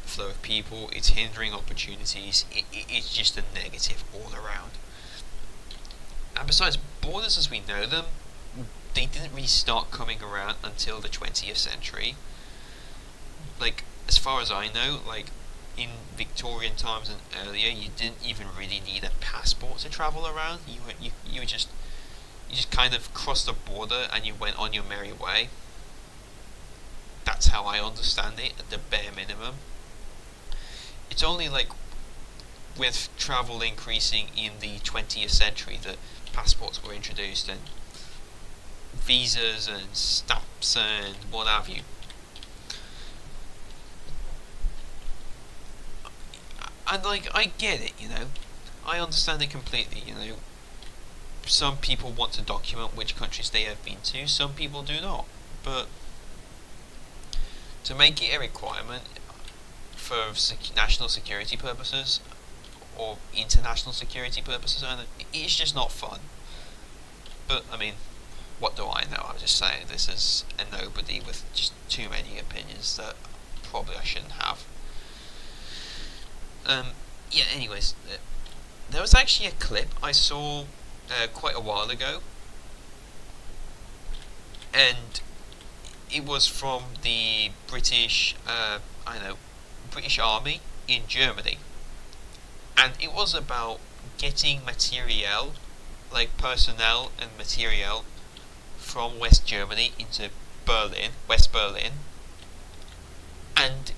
the flow of people, it's hindering opportunities, it's just a negative all around. And besides, borders as we know them, they didn't really start coming around until the 20th century. Like, as far as I know, like, in Victorian times and earlier, you didn't even really need a passport to travel around. You just kind of crossed the border and you went on your merry way. That's how I understand it, at the bare minimum. It's only like with travel increasing in the 20th century that passports were introduced and visas and stamps and what have you. And like, I get it, I understand it completely, Some people want to document which countries they have been to, some people do not. But to make it a requirement for national security purposes or international security purposes, it's just not fun. But, I mean, what do I know? I'm just saying this is a nobody with just too many opinions that probably I shouldn't have. Yeah, anyways, there was actually a clip I saw quite a while ago, and it was from the British British Army in Germany, and it was about getting materiel, like personnel and materiel, from West Germany into West Berlin, and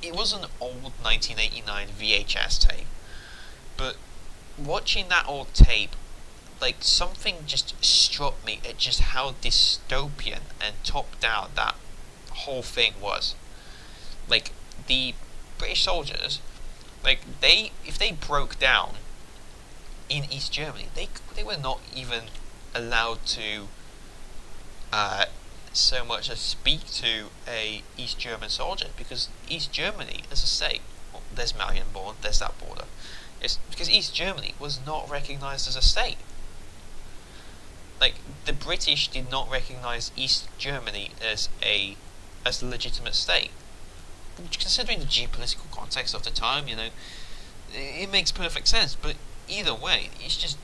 it was an old 1989 VHS tape, but watching that old tape, like, something just struck me at just how dystopian and top down that whole thing was. Like, the British soldiers, like, if they broke down in East Germany, they were not even allowed to so much as speak to a East German soldier, because East Germany as a state, well, there's Marienborn, there's that border, it's because East Germany was not recognised as a state. Like, the British did not recognise East Germany as a legitimate state. Considering the geopolitical context of the time, it makes perfect sense. But either way, it just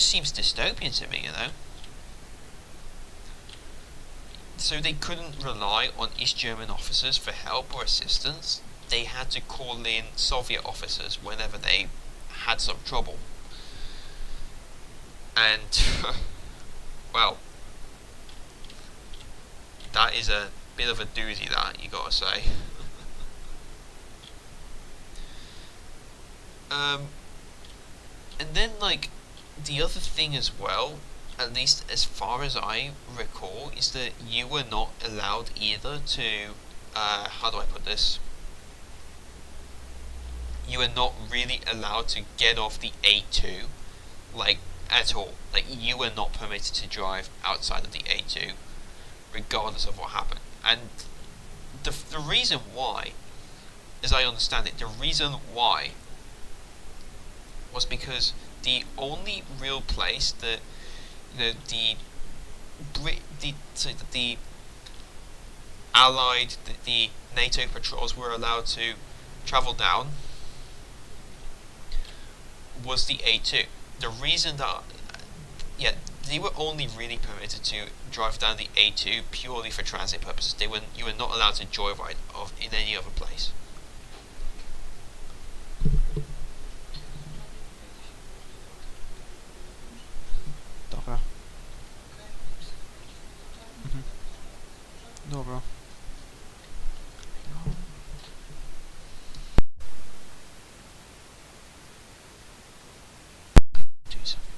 seems dystopian to me, So they couldn't rely on East German officers for help or assistance. They had to call in Soviet officers whenever they had some trouble. And well, that is a bit of a doozy, that you gotta say. um, and then like the other thing as well, at least as far as I recall, is that you were not allowed either to, how do I put this? You were not really allowed to get off the A2, like, at all. Like, you were not permitted to drive outside of the A2, regardless of what happened. And the reason why, as I understand it, the reason why was because the only real place that, you know, the Allied, the NATO patrols were allowed to travel down was the A2. The reason that, yeah, they were only really permitted to drive down the A2 purely for transit purposes. You were not allowed to joyride in any other place. Dobra. Dobra. Do something.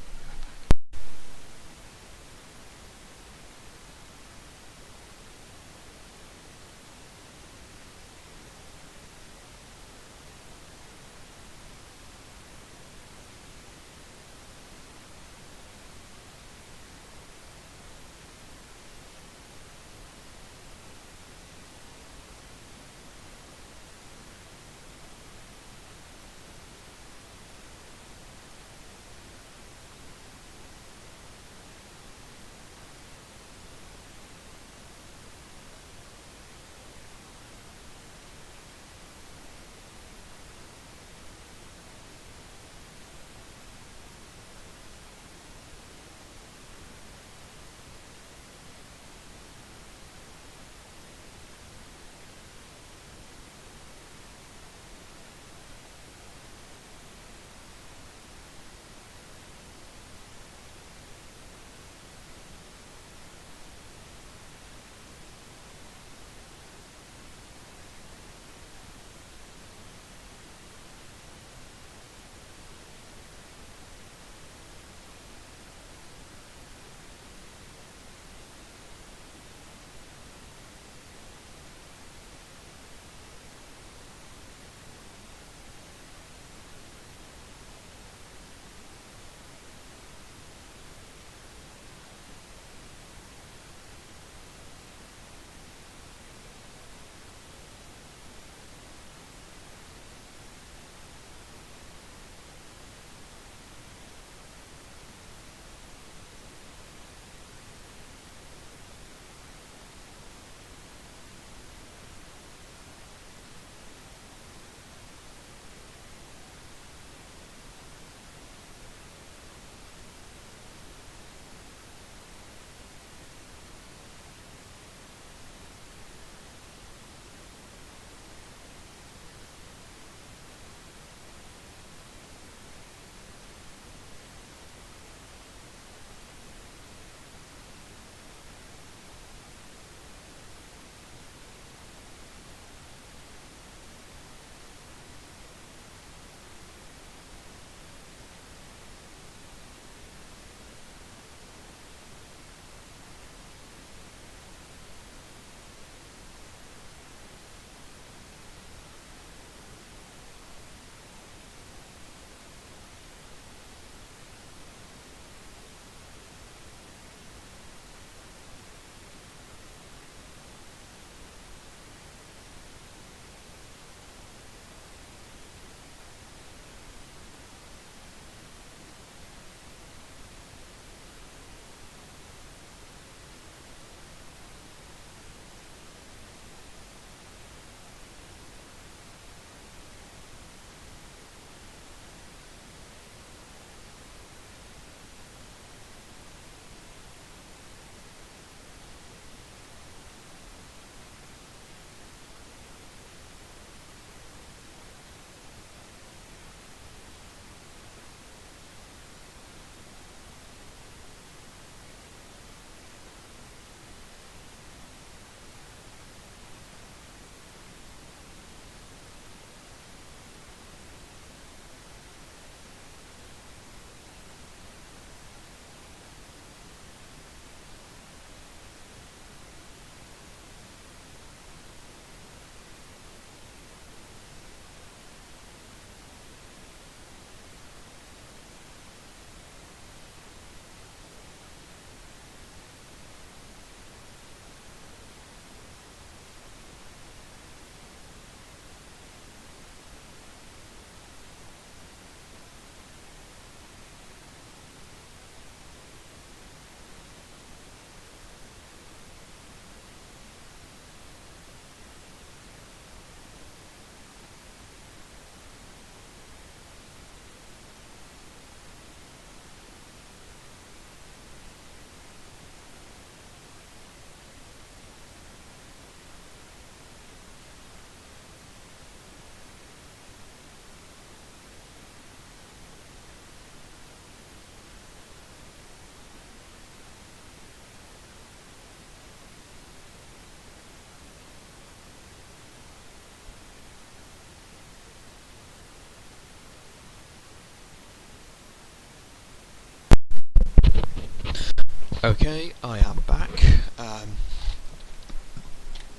Okay, I am back. I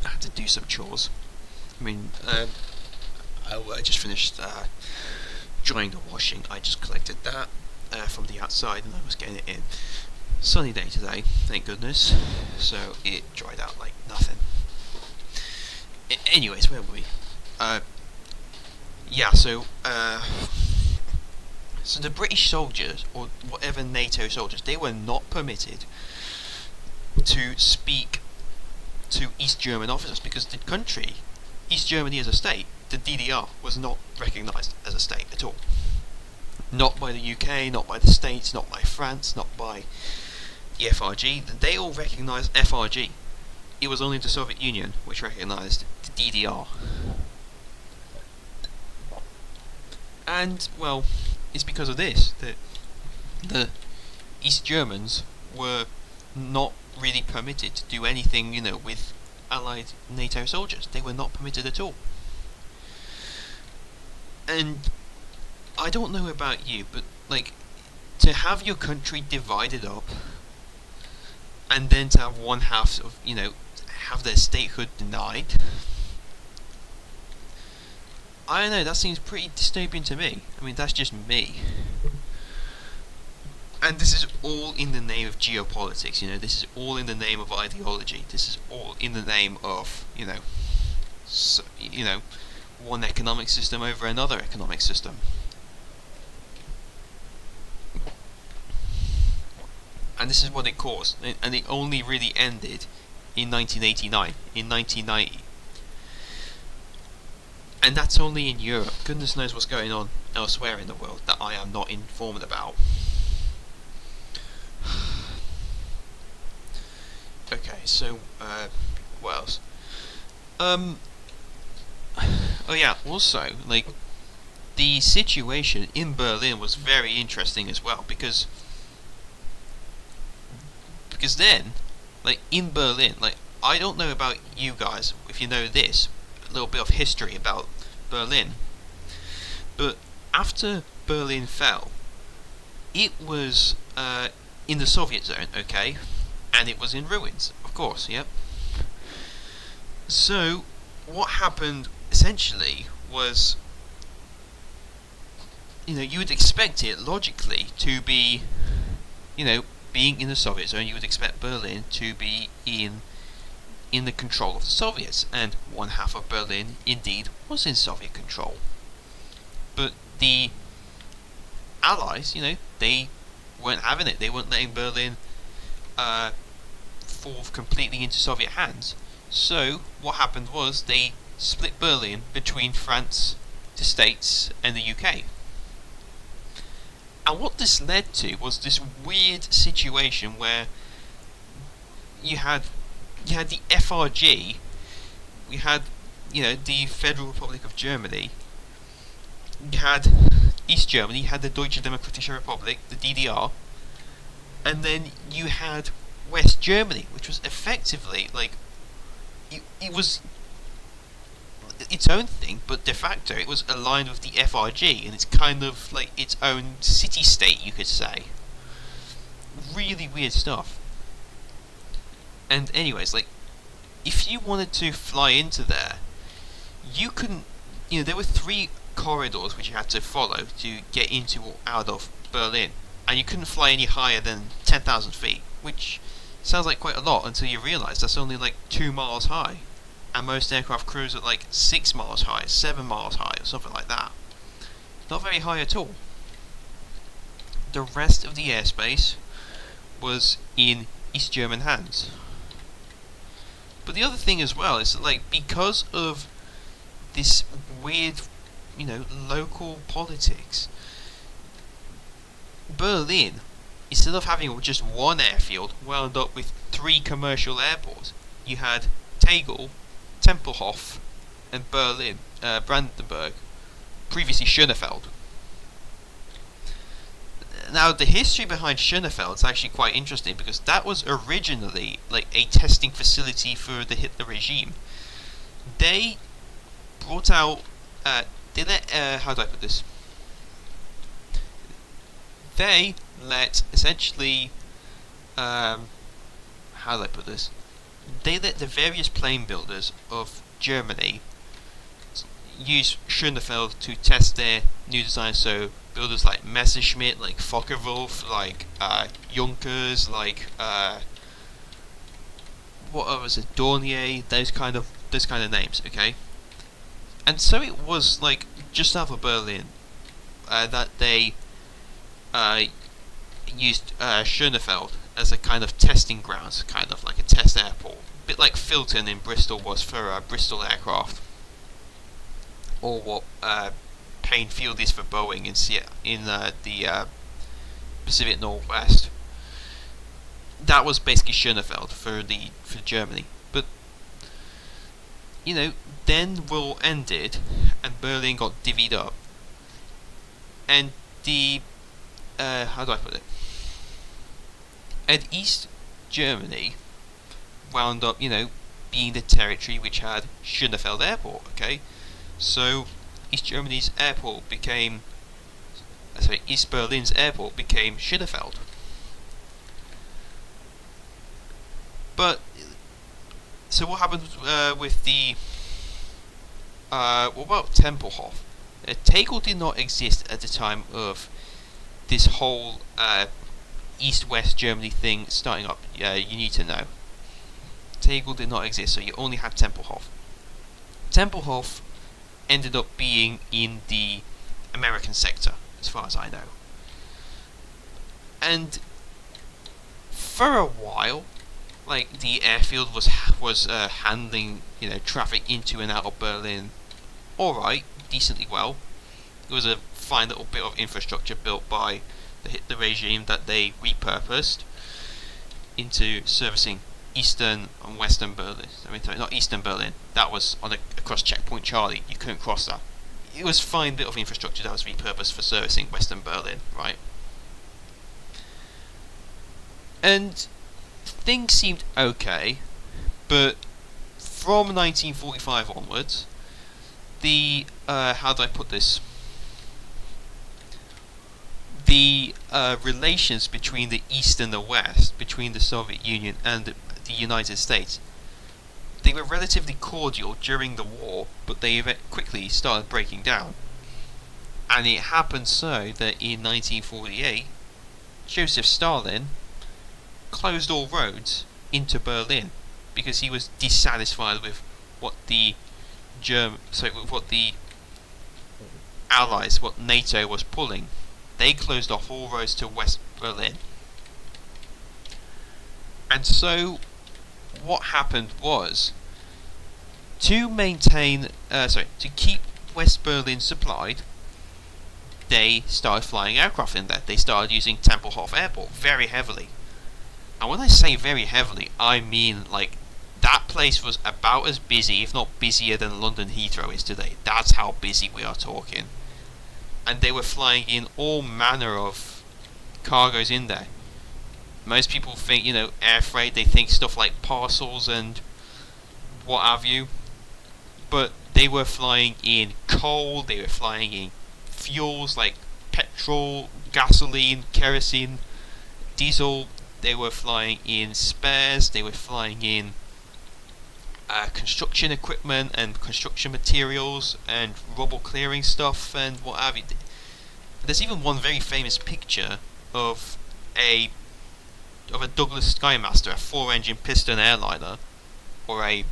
had to do some chores. I mean, I just finished drying the washing. I just collected that from the outside and I was getting it in. Sunny day today, thank goodness. So it dried out like nothing. Anyways, where were we? Yeah, so the British soldiers, or whatever NATO soldiers, they were not permitted to speak to East German officers because the country, East Germany as a state, the DDR, was not recognised as a state at all. Not by the UK, not by the States, not by France, not by the FRG. They all recognised FRG. It was only the Soviet Union which recognised the DDR. And, well, it's because of this that the East Germans were not really permitted to do anything, with Allied NATO soldiers. They were not permitted at all. And I don't know about you, but, to have your country divided up and then to have one half of, have their statehood denied, I don't know, that seems pretty disturbing to me. I mean, that's just me. And this is all in the name of geopolitics, this is all in the name of ideology, this is all in the name of, one economic system over another economic system. And this is what it caused, and it only really ended in 1989, in 1990. And that's only in Europe. Goodness knows what's going on elsewhere in the world that I am not informed about. Okay, so, what else? Oh yeah, also, the situation in Berlin was very interesting as well, because then, in Berlin, I don't know about you guys, if you know this, a little bit of history about Berlin, but after Berlin fell, it was in the Soviet zone, okay, and it was in ruins, of course, yep. So, what happened essentially was, you would expect it logically to be, being in the Soviet zone, you would expect Berlin to be in the control of the Soviets, and one half of Berlin indeed was in Soviet control. But the Allies, they weren't having it. They weren't letting Berlin fall completely into Soviet hands. So what happened was they split Berlin between France, the States, and the UK. And what this led to was this weird situation where you had the FRG, we had, the Federal Republic of Germany, you had East Germany, you had the Deutsche Demokratische Republik, the DDR, and then you had West Germany, which was effectively, it was its own thing, but de facto it was aligned with the FRG, and it's kind of like its own city-state, you could say. Really weird stuff. And anyways, if you wanted to fly into there, you couldn't, there were 3 corridors which you had to follow to get into or out of Berlin, and you couldn't fly any higher than 10,000 feet, which sounds like quite a lot until you realise that's only 2 miles high, and most aircraft cruise at 6 miles high, 7 miles high, or something like that. Not very high at all. The rest of the airspace was in East German hands. But the other thing as well is that, because of this weird, local politics, Berlin, instead of having just one airfield, wound up with 3 commercial airports. You had Tegel, Tempelhof, and Brandenburg, previously Schönefeld. Now, the history behind Schönefeld is actually quite interesting, because that was originally a testing facility for the Hitler regime. They brought out, how do I put this? They let essentially how do I put this? They let the various plane builders of Germany use Schönefeld to test their new designs. So builders like Messerschmitt, like Focke-Wulf, like Junkers, like what others? Dornier, those kind of names. Okay, and so it was like just south of Berlin that they used Schönefeld as a kind of testing grounds, kind of like a test airport, a bit like Filton in Bristol was for Bristol aircraft, or what Payne Field is for Boeing in the Pacific Northwest. That was basically Schönefeld for Germany. But then war ended and Berlin got divvied up, and the how do I put it? And East Germany wound up, being the territory which had Schönefeld Airport. Okay, so East Germany's airport became, East Berlin's airport became Schönefeld. But so what happened with the what about Tempelhof? Tegel did not exist at the time of this whole East-West Germany thing starting up. You need to know. Tegel did not exist, so you only had Tempelhof. Tempelhof ended up being in the American sector, as far as I know. And for a while, like, the airfield was handling traffic into and out of Berlin alright, decently well. It was a fine little bit of infrastructure built by the Hitler regime that they repurposed into servicing Eastern and Western Berlin. I mean, not Eastern Berlin. That was across Checkpoint Charlie. You couldn't cross that. It was a fine bit of infrastructure that was repurposed for servicing Western Berlin, right? And things seemed okay, but from 1945 onwards, the how do I put this? The relations between the East and the West, between the Soviet Union and the United States, they were relatively cordial during the war, but they quickly started breaking down. And it happened so that in 1948, Joseph Stalin closed all roads into Berlin because he was dissatisfied with what the Allies, what NATO was pulling. They closed off all roads to West Berlin. And so what happened was, to keep West Berlin supplied, they started flying aircraft in there. They started using Tempelhof Airport very heavily. And when I say very heavily, I mean like that place was about as busy, if not busier, than London Heathrow is today. That's how busy we are talking. And they were flying in all manner of cargoes in there. Most people think, air freight, they think stuff like parcels and what have you. But they were flying in coal, they were flying in fuels like petrol, gasoline, kerosene, diesel. They were flying in spares, they were flying in construction equipment and construction materials and rubble clearing stuff and what have you. There's even one very famous picture of a Douglas Skymaster, a 4-engine piston airliner, or a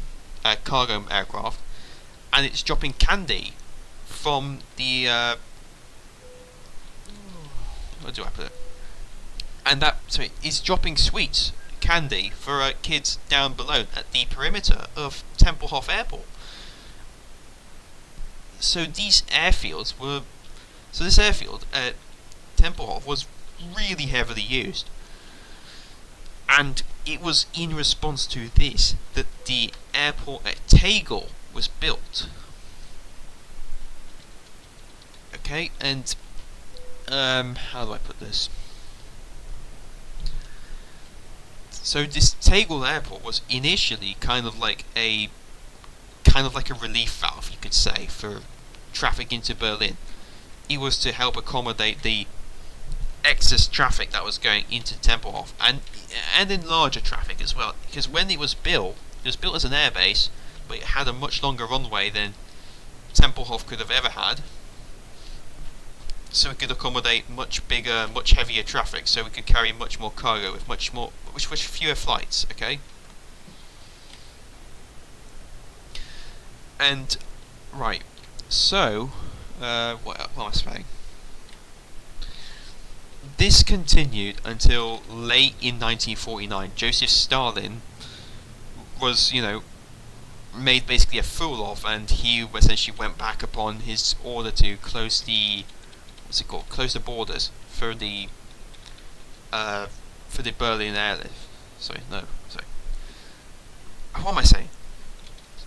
cargo aircraft, and it's dropping candy from the what do I put it? And it's dropping sweets, candy for kids down below at the perimeter of Tempelhof Airport. So these airfields this airfield at Tempelhof was really heavily used. And it was in response to this that the airport at Tegel was built. Okay, and how do I put this? So this Tegel airport was initially kind of like a relief valve, you could say, for traffic into Berlin. It was to help accommodate the excess traffic that was going into Tempelhof, and in larger traffic as well. Because when it was built as an airbase, but it had a much longer runway than Tempelhof could have ever had. So it could accommodate much bigger, much heavier traffic. So we could carry much more cargo with much fewer flights. Okay. And right, so what am I saying? This continued until late in 1949. Joseph Stalin was, made basically a fool of, and he essentially went back upon his order to close the close the borders for the Berlin airlift. Sorry. What am I saying?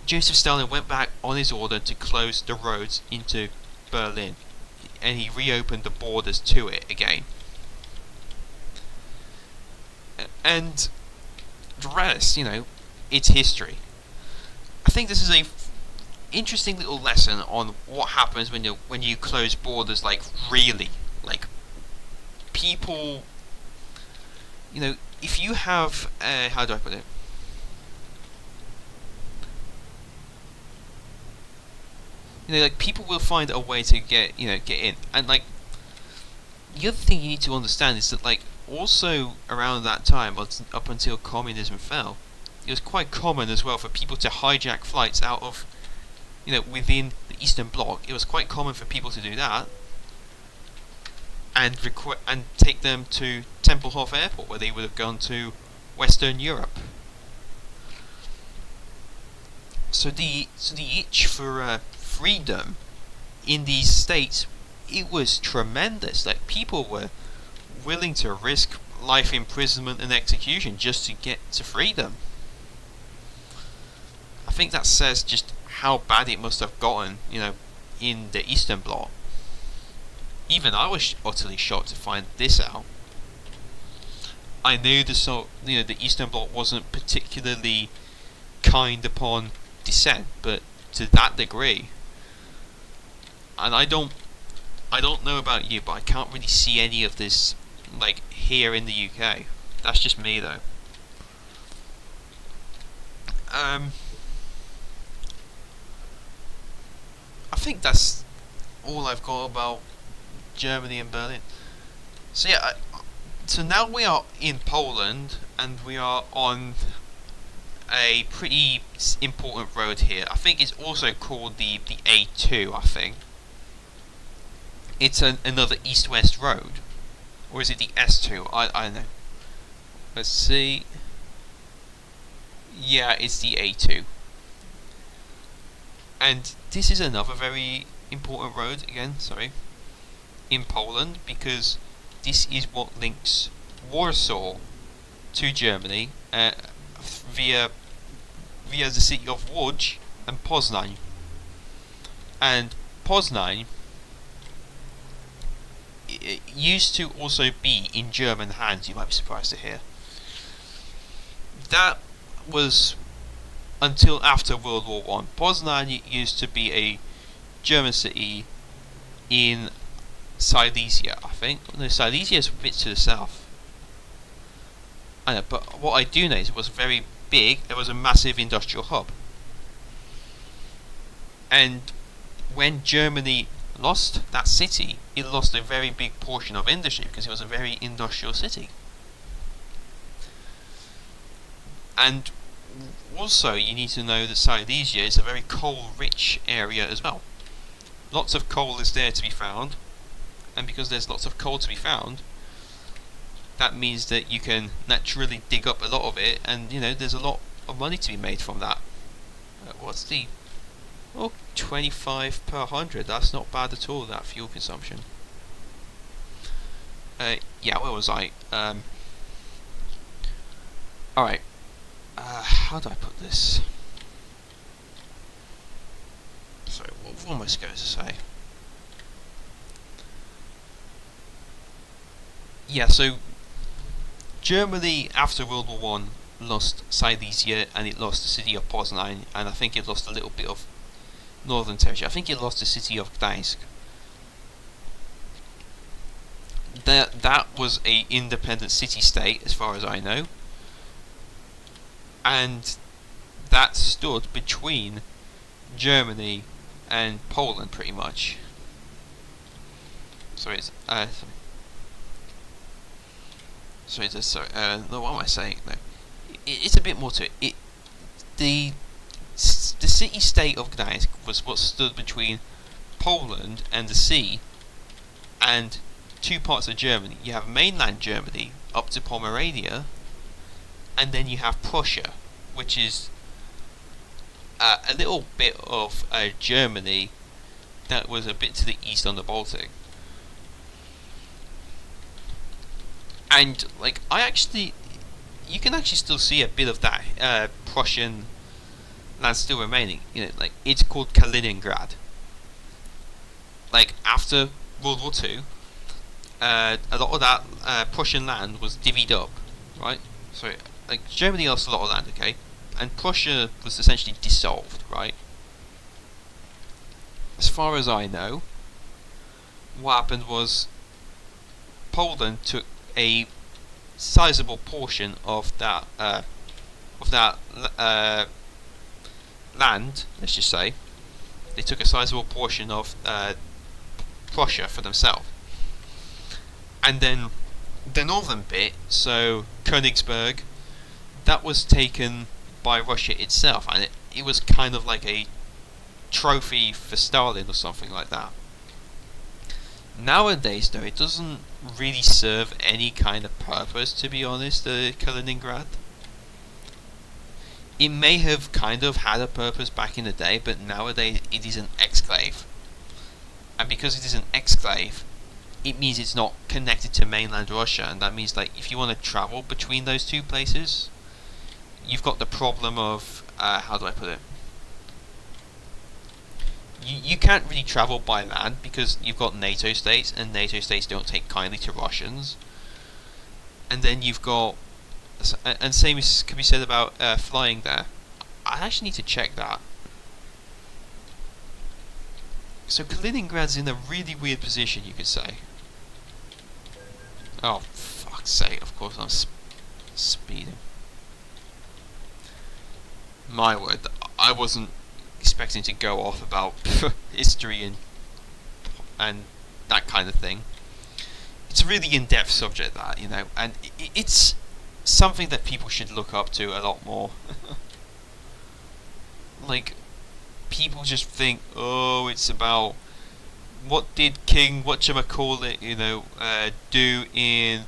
Joseph Stalin went back on his order to close the roads into Berlin, and he reopened the borders to it again. And the rest, it's history. I think this is a interesting little lesson on what happens when you close borders, really. People, if you have, how do I put it? People will find a way to get in. And the other thing you need to understand is that also around that time, up until communism fell, it was quite common as well for people to hijack flights out of, within the Eastern Bloc. It was quite common for people to do that and take them to Tempelhof Airport, where they would have gone to Western Europe. So the itch for freedom in these states, it was tremendous. People were willing to risk life imprisonment and execution just to get to freedom. I think that says just how bad it must have gotten, in the Eastern Bloc. Even I was utterly shocked to find this out. I knew the Eastern Bloc wasn't particularly kind upon dissent, but to that degree. And I don't know about you, but I can't really see any of this here in the UK. That's just me though. I think that's all I've got about Germany and Berlin. So yeah, so now we are in Poland, and we are on a pretty important road here. I think it's also called the A2, I think. It's another east-west road. Or is it the S2? I don't know. Let's see. Yeah, it's the A2. And this is another very important road, again, in Poland, because this is what links Warsaw to Germany via the city of Łódź and Poznań. And Poznań, it used to also be in German hands, you might be surprised to hear. That was until after World War I. Poznań used to be a German city in Silesia, I think. No, Silesia is a bit to the south. I know, but what I do know is it was very big. It was a massive industrial hub. And when Germany lost that city, it lost a very big portion of industry, because it was a very industrial city. And also, you need to know that Silesia is a very coal-rich area as well. Lots of coal is there to be found, and because there's lots of coal to be found, that means that you can naturally dig up a lot of it, and there's a lot of money to be made from that. What's the 25 per 100? That's not bad at all, that fuel consumption. Yeah, where was I? Alright. How do I put this? Sorry, what am I going to say? Yeah, so Germany after World War I lost Silesia, and it lost the city of Poznań, and I think it lost a little bit of northern territory. I think it lost the city of Gdańsk. that was a independent city-state, as far as I know, and that stood between Germany and Poland, pretty much. Sorry, no, what am I saying? No, it's a bit more to it. The city-state of Gdańsk was what stood between Poland and the sea, and two parts of Germany. You have mainland Germany up to Pomerania, and then you have Prussia, which is a little bit of Germany that was a bit to the east on the Baltic. And you can actually still see a bit of that Prussian land still remaining. It's called Kaliningrad. After World War II, a lot of that Prussian land was divvied up, right? So, Germany lost a lot of land, okay, and Prussia was essentially dissolved, right? As far as I know, what happened was Poland took a sizable portion of that land. Let's just say they took a sizable portion of Prussia for themselves, and then the northern bit, so Königsberg, that was taken by Russia itself, and it was kind of like a trophy for Stalin or something like that. Nowadays, though, it doesn't really serve any kind of purpose, to be honest, Kaliningrad. It may have kind of had a purpose back in the day, but nowadays it is an exclave. And because it is an exclave, it means it's not connected to mainland Russia, and that means if you want to travel between those two places, you've got the problem of, how do I put it? You can't really travel by land because you've got NATO states, and NATO states don't take kindly to Russians. And then you've got, and same can be said about flying there. I actually need to check that. So Kaliningrad's in a really weird position, you could say. Oh, fuck's sake, of course I'm speeding. My word, I wasn't expecting to go off about history and that kind of thing. It's a really in-depth subject, that, and it's something that people should look up to a lot more. People just think, oh, it's about what did King whatchamacallit, do in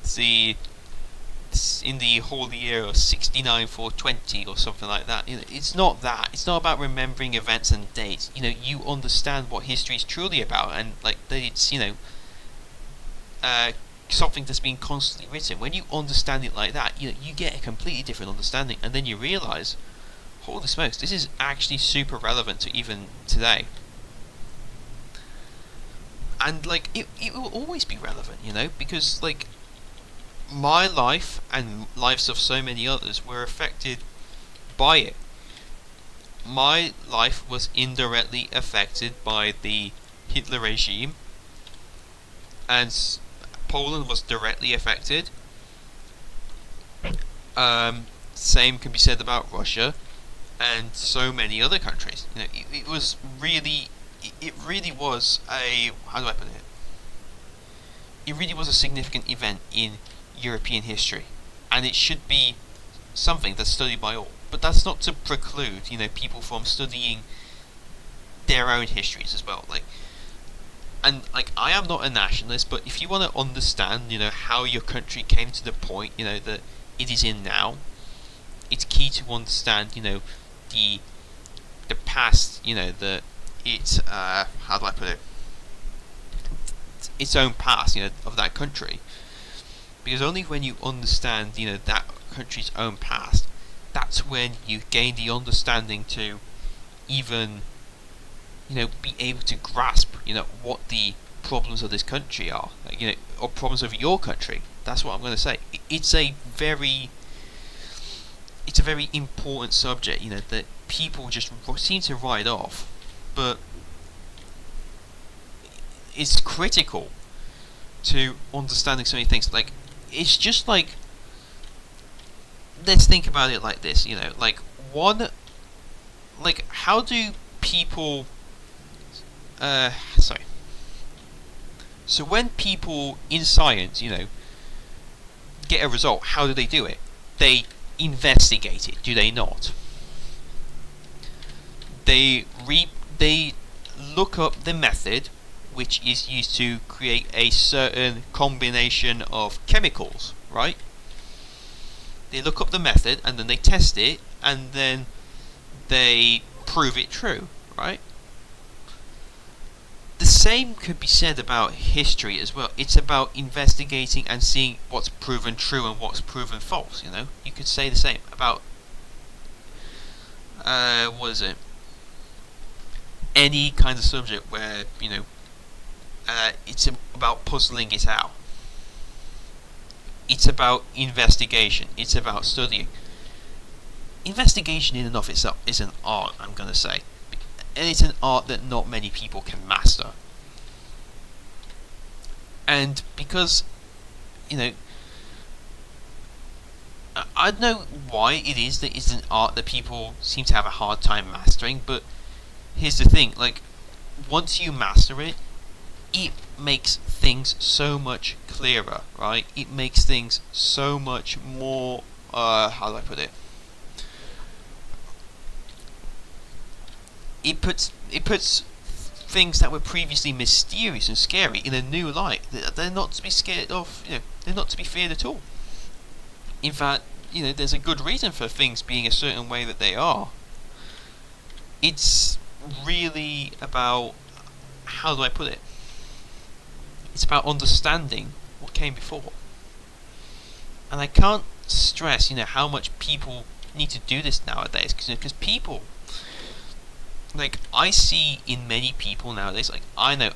the holy year of 69/420 or something like that. It's not that. It's not about remembering events and dates. You understand what history is truly about, and that it's something that's been constantly written. When you understand it like that, you get a completely different understanding, and then you realise, holy smokes, this is actually super relevant to even today. And it will always be relevant, because my life and lives of so many others were affected by it. My life was indirectly affected by the Hitler regime, and Poland was directly affected. Same can be said about Russia and so many other countries. It was really, it really was a, how do I put it? It really was a significant event in European history, and it should be something that's studied by all. But that's not to preclude, people from studying their own histories as well. I am not a nationalist, but if you want to understand, how your country came to the point, that it is in now, it's key to understand, the past, that it's how do I put it? Its own past, of that country. Because only when you understand, that country's own past, that's when you gain the understanding to even, be able to grasp, what the problems of this country are, or problems of your country. That's what I'm going to say. It's a very important subject, that people just seem to write off, but it's critical to understanding so many things. Like, it's just like, let's think about it like this, you know, like, how do people, sorry. So when people in science, you know, get a result, how do they do it? They investigate it, do they not? They look up the method which is used to create a certain combination of chemicals, right? They look up the method and then they test it and then they prove it true, right? The same could be said about history as well. It's about investigating and seeing what's proven true and what's proven false, you know? You could say the same about what is it? Any kind of subject where, you know, it's about puzzling it out. It's about investigation. It's about studying. Investigation in and of itself is an art, I'm going to say. And it's an art that not many people can master. And because, you know, I don't know why it is that it's an art that people seem to have a hard time mastering, but here's the thing, like, once you master it, it makes things so much clearer, right? It makes things so much more, how do I put it? It puts things that were previously mysterious and scary in a new light. They're not to be scared of, you know, they're not to be feared at all. In fact, you know, there's a good reason for things being a certain way that they are. It's really about, how do I put it? It's about understanding what came before. And I can't stress, you know, how much people need to do this nowadays, because people, like, I see in many people nowadays, like, I know,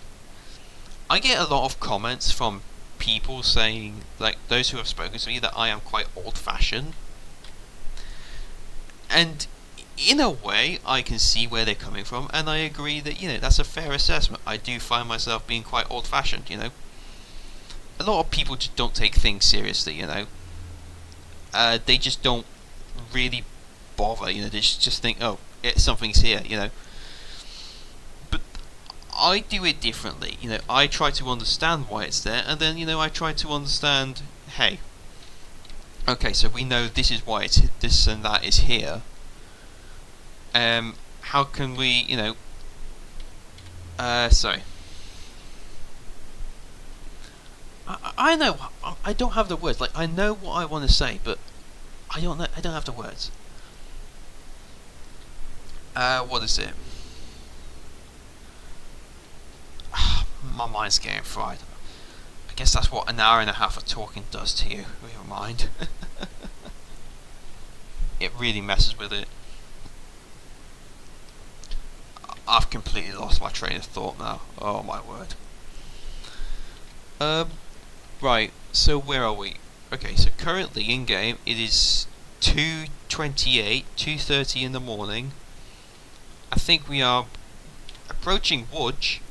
I get a lot of comments from people saying, like, those who have spoken to me, that I am quite old-fashioned. And in a way, I can see where they're coming from, and I agree that, you know, that's a fair assessment. I do find myself being quite old-fashioned, you know. A lot of people just don't take things seriously, you know. They just don't really bother, you know. They just think, oh, something's here, you know. But I do it differently, you know. I try to understand why it's there, and then, you know, I try to understand, hey, okay, so we know this is why it's this and that is here. How can we, you know, sorry. I know, I don't have the words, like, I know what I want to say, but I don't have the words. What is it? My mind's getting fried. I guess that's what an hour and a half of talking does to you, with your mind. It really messes with it. I've completely lost my train of thought now. Oh my word. Right, so where are we? Okay, so currently in game it is 2:28, 2:30 in the morning. I think we are approaching Wudge.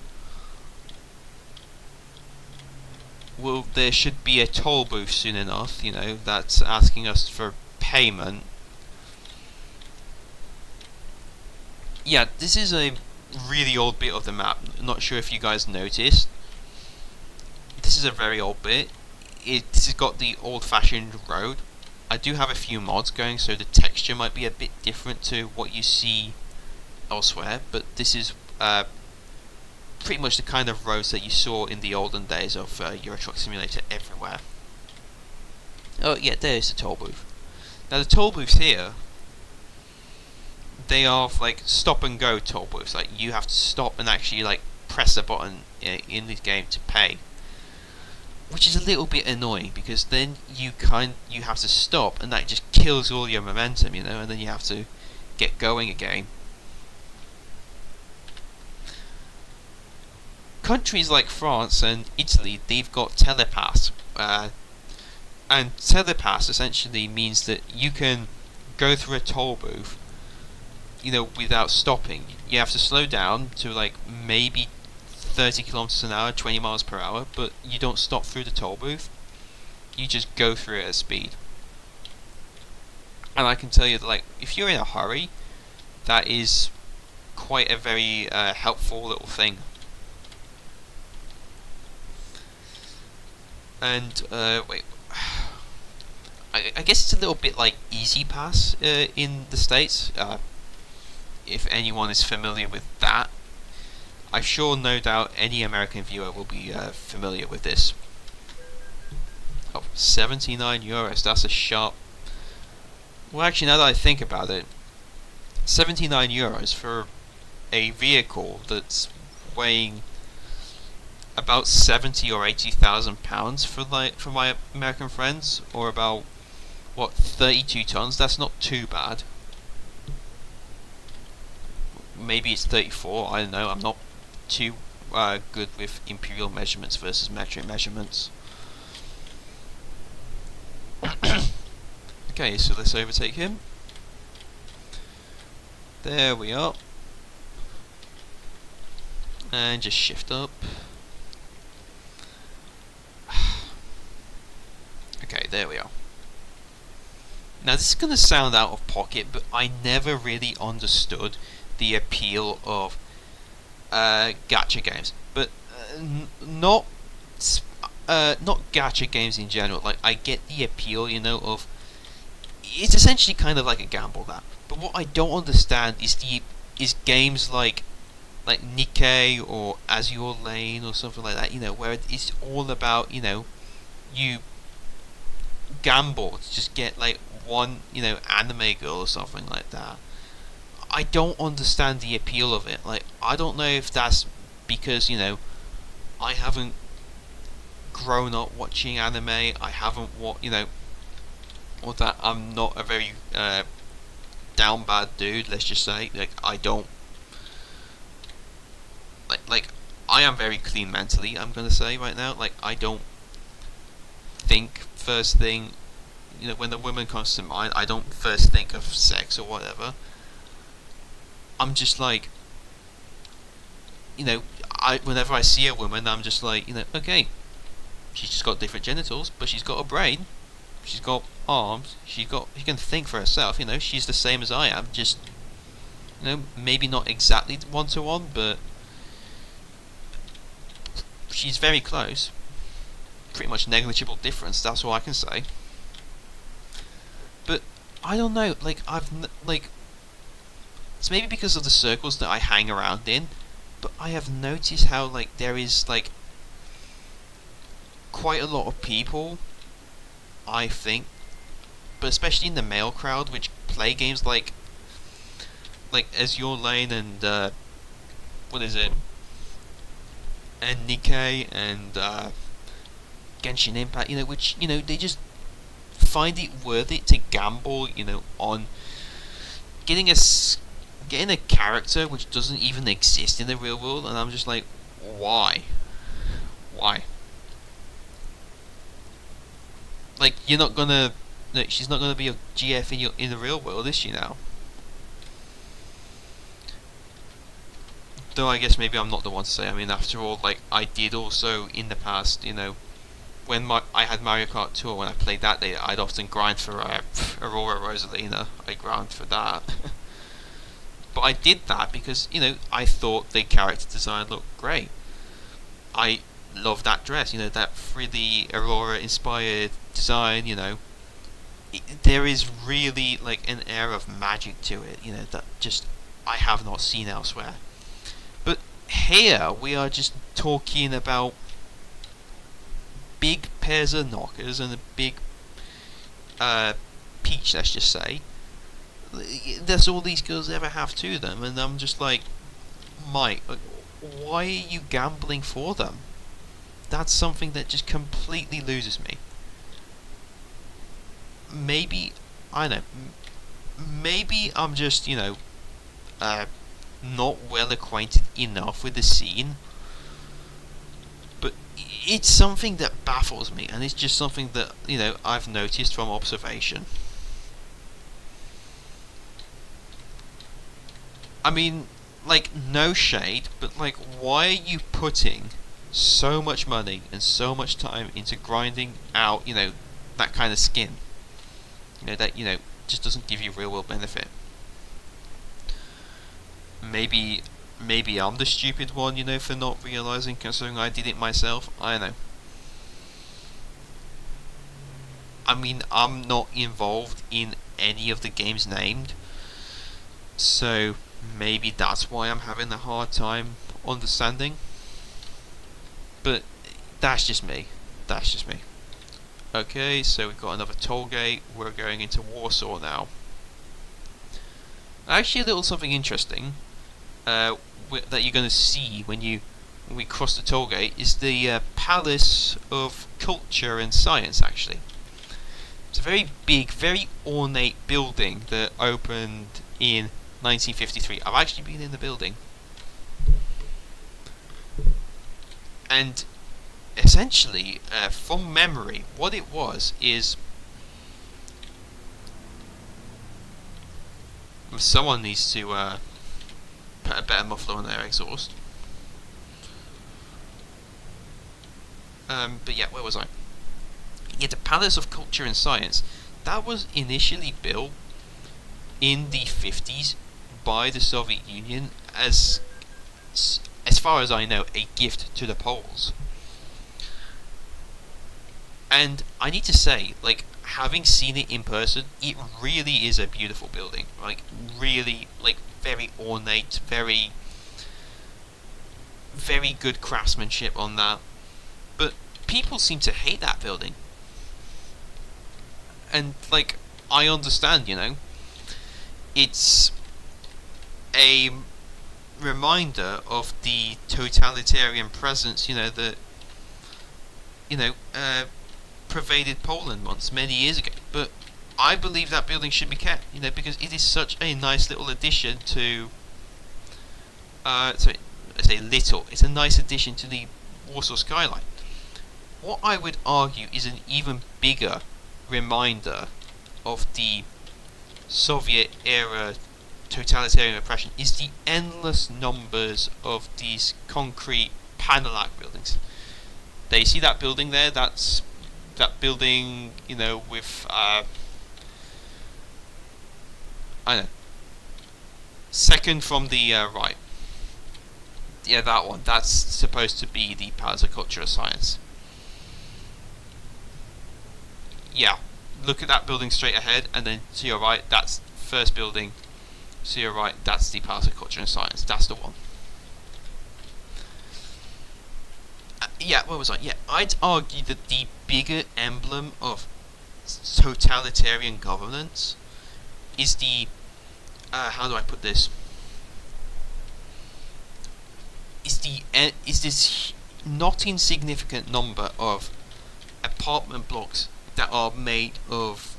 Well, there should be a toll booth soon enough, you know, that's asking us for payment. Yeah, this is a really old bit of the map. Not sure if you guys noticed. This is a very old bit. This has got the old-fashioned road. I do have a few mods going, so the texture might be a bit different to what you see elsewhere, but this is pretty much the kind of roads that you saw in the olden days of Euro Truck Simulator everywhere. Oh yeah, there's the toll booth. Now the toll booths here, they are like stop and go toll booths. Like, you have to stop and actually like press a button in this game to pay, which is a little bit annoying, because then you have to stop, and that just kills all your momentum, you know, and then you have to get going again. Countries like France and Italy, they've got telepass, and telepass essentially means that you can go through a toll booth, you know, without stopping. You have to slow down to like maybe 30 kilometers an hour, 20 miles per hour, but you don't stop through the toll booth. You just go through it at speed. And I can tell you that, like, if you're in a hurry, that is quite a very helpful little thing. And wait, I guess it's a little bit like Easy Pass in the States. If anyone is familiar with that, I'm sure no doubt any American viewer will be familiar with this. Oh, 79 euros, that's a sharp... Well, actually, now that I think about it, 79 euros for a vehicle that's weighing about 70 or 80,000 pounds for my American friends, or about, what, 32 tons, that's not too bad. Maybe it's 34, I don't know, I'm not too good with imperial measurements versus metric measurements. Okay, so let's overtake him. There we are. And just shift up. Okay, there we are. Now this is going to sound out of pocket, but I never really understood the appeal of gacha games. But not gacha games in general. Like, I get the appeal, you know, of... It's essentially kind of like a gamble, that. But what I don't understand is games like Nikkei or Azure Lane or something like that, you know, where it's all about, you know, you gamble to just get like one, you know, anime girl or something like that. I don't understand the appeal of it. Like, I don't know if that's because, you know, I haven't grown up watching anime, I haven't you know, or that I'm not a very down bad dude, let's just say. Like, I don't like I am very clean mentally, I'm gonna say right now. Like, I don't think first thing, you know, when the woman comes to mind, I don't first think of sex or whatever. I'm just like, you know, whenever I see a woman, I'm just like, you know, okay, she's just got different genitals, but she's got a brain, she's got arms, she can think for herself, you know, she's the same as I am, just, you know, maybe not exactly one to one, but she's very close. Pretty much negligible difference, that's all I can say. But I don't know, like, it's maybe because of the circles that I hang around in, but I have noticed how, like, there is, like, quite a lot of people, I think, but especially in the male crowd, which play games like Azure Lane and what is it, and Nikkei and Genshin Impact, you know, which, you know, they just find it worth it to gamble, you know, on getting a character which doesn't even exist in the real world, and I'm just like, why? Like, you're not gonna, like, she's not gonna be a GF in the real world, is she now? Though I guess maybe I'm not the one to say. I mean, after all, like, I did also in the past, you know, when I had Mario Kart Tour, when I played that day, I'd often grind for Aurora Rosalina. I grind for that. But I did that because, you know, I thought the character design looked great. I love that dress, you know, that frilly Aurora inspired design, you know. There is really, like, an air of magic to it, you know, that just I have not seen elsewhere. But here we are just talking about big pairs of knockers and a big peach, let's just say. That's all these girls ever have to them, and I'm just like, Mike, why are you gambling for them? That's something that just completely loses me. Maybe, I don't know, maybe I'm just, you know, not well acquainted enough with the scene, but it's something that baffles me, and it's just something that, you know, I've noticed from observation. I mean, like, no shade, but like, why are you putting so much money and so much time into grinding out, that kind of skin? That, just doesn't give you real world benefit. Maybe I'm the stupid one, for not realizing, considering I did it myself. I don't know. I mean, I'm not involved in any of the games named, so maybe that's why I'm having a hard time understanding. But that's just me. Okay, so we've got another toll gate. We're going into Warsaw now. Actually, a little something interesting that you're going to see when we cross the toll gate is the Palace of Culture and Science. Actually, it's a very big, very ornate building that opened in 1953. I've actually been in the building, and essentially, from memory, what it was is someone needs to put a better muffler on their exhaust. But yeah, where was I? Yeah, the Palace of Culture and Science. That was initially built in the 50s by the Soviet Union as far as I know, a gift to the Poles. And I need to say, like, having seen it in person, it really is a beautiful building. Like, really, like, very ornate, very, very good craftsmanship on that. But people seem to hate that building. And, like, I understand, it's a reminder of the totalitarian presence, that, pervaded Poland once, many years ago. But I believe that building should be kept, because it is such a nice little addition to, sorry, I say little, it's a nice addition to the Warsaw skyline. What I would argue is an even bigger reminder of the Soviet era totalitarian oppression is the endless numbers of these concrete panelak buildings. Now you see that building there? That's that building, with I don't know, second from the right. Yeah, that one. That's supposed to be the Palace of Culture and Science. Yeah, look at that building straight ahead, and then to your right, that's first building. To your right, that's the Palace of Culture and Science. That's the one. Yeah, where was I? Yeah, I'd argue that the bigger emblem of totalitarian governance is the how do I put this? Is this not insignificant number of apartment blocks that are made of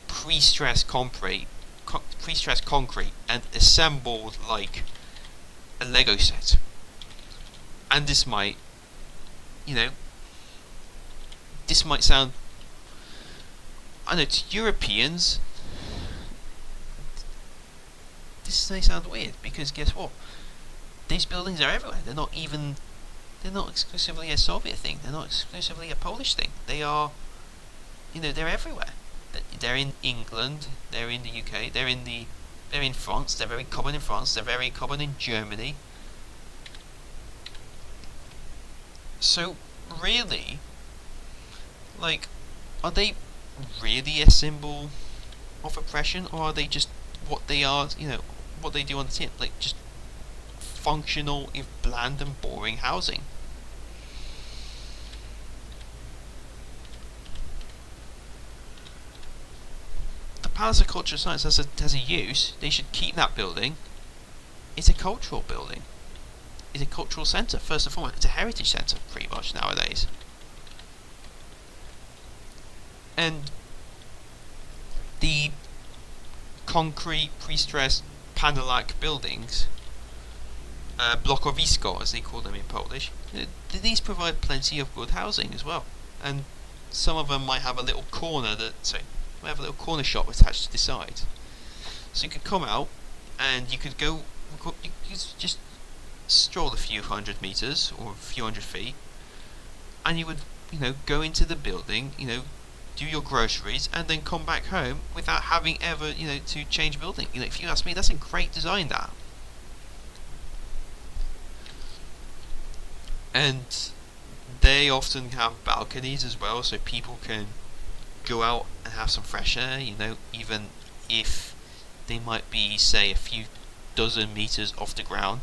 pre-stressed concrete and assembled like a Lego set. And this might sound, I know, to Europeans, this may sound weird, because guess what? These buildings are everywhere. They're not exclusively a Soviet thing. They're not exclusively a Polish thing. They are, they're everywhere. They're in England. They're in the UK. They're in France. They're very common in France. They're very common in Germany. So, really, like, are they really a symbol of oppression, or are they just what they are, what they do on the tin, like, just functional, if bland and boring housing? The Palace of Culture and Science has a use. They should keep that building. It's a cultural building. It's a cultural centre, first and foremost. It's a heritage centre, pretty much, nowadays. And the concrete, pre-stressed, panelak buildings, blokowisko, as they call them in Polish, these provide plenty of good housing as well. And some of them might have a little corner might have a little corner shop attached to the side. So you could come out, and you could go you just stroll a few hundred meters or a few hundred feet, and you would, go into the building, do your groceries, and then come back home without having ever, to change building. If you ask me, that's a great design, that. And they often have balconies as well, so people can go out and have some fresh air, even if they might be, say, a few dozen meters off the ground.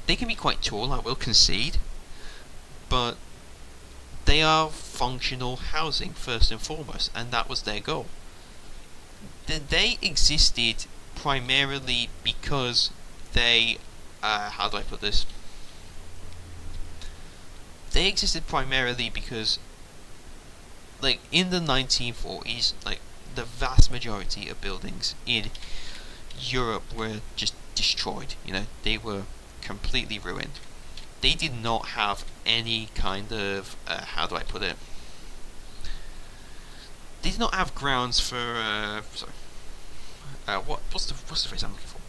They can be quite tall, I will concede, but they are functional housing first and foremost, and that was their goal. They existed primarily because they, how do I put this? They existed primarily because, in the 1940s, the vast majority of buildings in Europe were just destroyed. They were completely ruined. They did not have any kind of, how do I put it? They did not have grounds for, what's the phrase I'm looking for?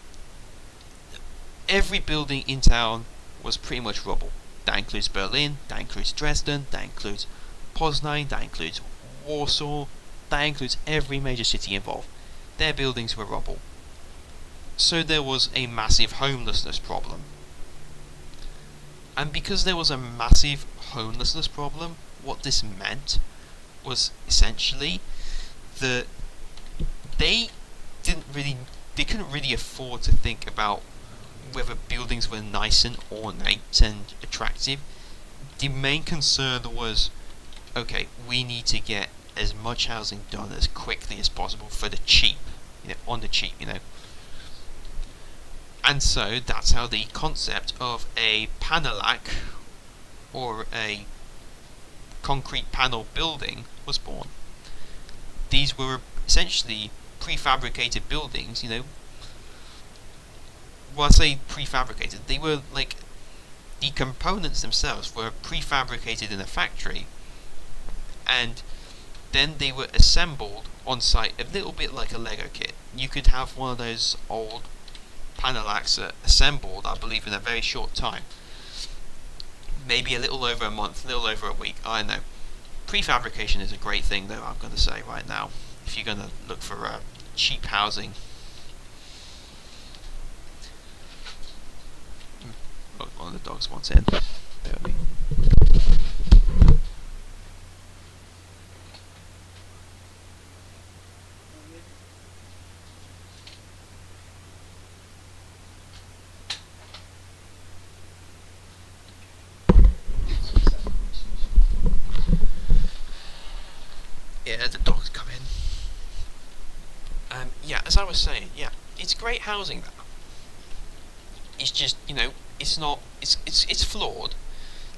Every building in town was pretty much rubble. That includes Berlin, that includes Dresden, that includes Poznan, that includes Warsaw, that includes every major city involved. Their buildings were rubble. So there was a massive homelessness problem. And because there was a massive homelessness problem, what this meant was essentially that they couldn't really afford to think about whether buildings were nice and ornate and attractive. The main concern was, okay, we need to get as much housing done as quickly as possible for the cheap, on the cheap, And so that's how the concept of a panelac, or a concrete panel building, was born. These were essentially prefabricated buildings, Well, I say prefabricated, they were the components themselves were prefabricated in a factory, and then they were assembled on site, a little bit like a Lego kit. You could have one of those old panelacs assembled, I believe, in a very short time. Maybe a little over a month, a little over a week, I know. Prefabrication is a great thing, though, I'm going to say right now, if you're going to look for cheap housing. Oh, one of the dogs wants in. Bear with me. Yeah, the dogs come in. Yeah, as I was saying, yeah, it's great housing, that. It's just, it's flawed.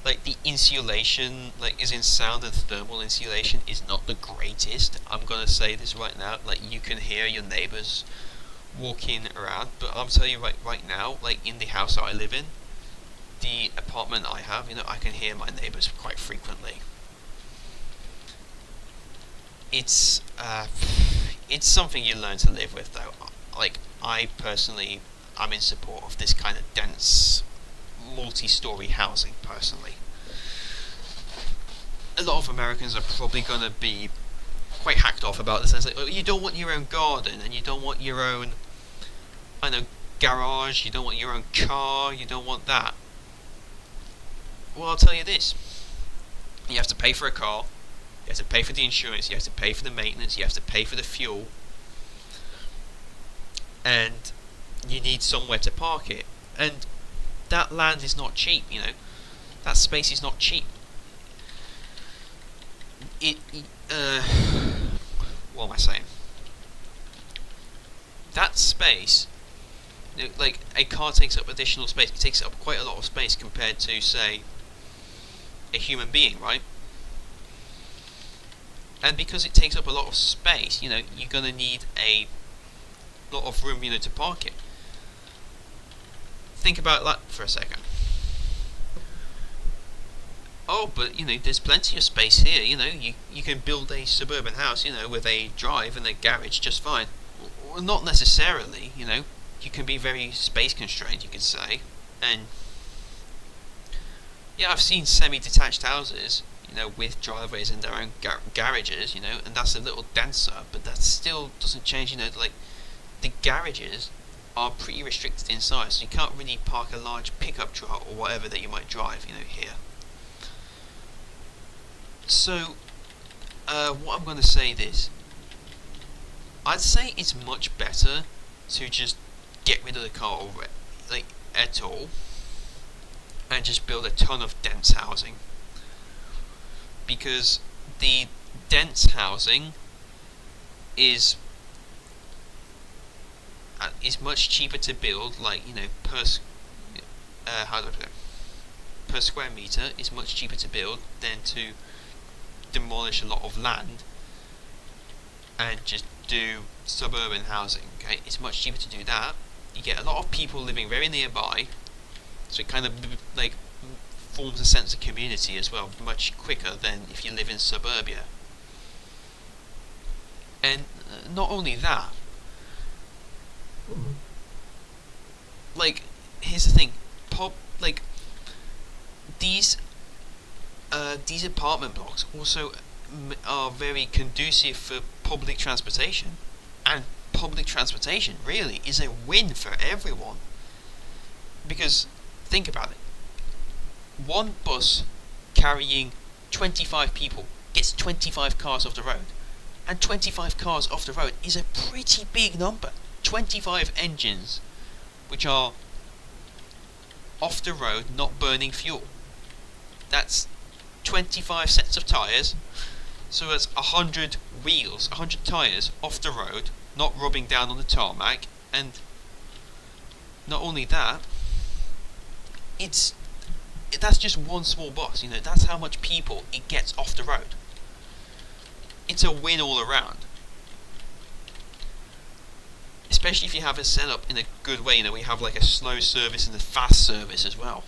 The insulation, is in sound and thermal insulation, is not the greatest. I'm gonna say this right now. You can hear your neighbours walking around, but I'm telling you right now, in the house that I live in, the apartment I have, I can hear my neighbours quite frequently. It's something you learn to live with, though. I personally, I'm in support of this kind of dense, multi-story housing, personally. A lot of Americans are probably going to be quite hacked off about this. It's you don't want your own garden, and you don't want your own, garage, you don't want your own car, you don't want that. Well, I'll tell you this. You have to pay for a car, you have to pay for the insurance, you have to pay for the maintenance, you have to pay for the fuel, and you need somewhere to park it. And that land is not cheap, That space is not cheap. What am I saying? That space, a car takes up additional space. It takes up quite a lot of space compared to, say, a human being, right? And because it takes up a lot of space, you're going to need a lot of room, to park it. Think about that for a second. Oh, but, there's plenty of space here, you can build a suburban house, with a drive and a garage just fine. Well, not necessarily. You can be very space constrained, you could say, and yeah, I've seen semi-detached houses, with driveways and their own garages, and that's a little denser, but that still doesn't change, like the garages are pretty restricted in size, so you can't really park a large pickup truck or whatever that you might drive, here. So, what I'm going to say is, I'd say it's much better to just get rid of the car, like, at all, and just build a ton of dense housing. Because the dense housing is much cheaper to build, like, how do I put it? Per square meter is much cheaper to build than to demolish a lot of land and just do suburban housing. Okay, it's much cheaper to do that. You get a lot of people living very nearby, so it kind of like forms a sense of community as well, much quicker than if you live in suburbia. And not only that, like, here's the thing, these apartment blocks also are very conducive for public transportation, and public transportation really is a win for everyone. Because think about it, one bus carrying 25 people gets 25 cars off the road, and 25 cars off the road is a pretty big number. 25 engines which are off the road, not burning fuel. That's 25 sets of tyres, so that's 100 wheels, 100 tyres off the road, not rubbing down on the tarmac. And not only that, that's just one small bus. That's how much people it gets off the road. It's a win all around. Especially if you have it set up in a good way, we have like a slow service and a fast service as well.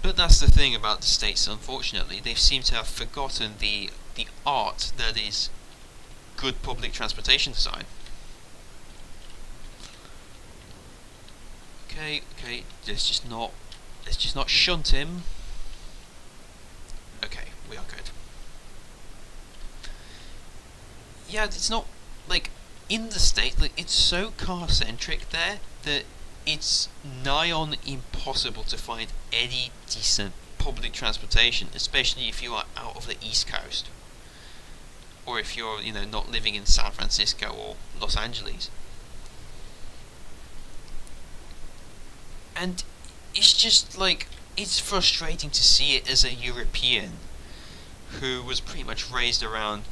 But that's the thing about the States, unfortunately. They seem to have forgotten the art that is good public transportation design. Okay, let's just not shunt him. Okay, we are good. Yeah, it's not, like, in the States, like, it's so car-centric there that it's nigh on impossible to find any decent public transportation, especially if you are out of the East Coast, or if you're, not living in San Francisco or Los Angeles. And it's just, like, it's frustrating to see it as a European who was pretty much raised around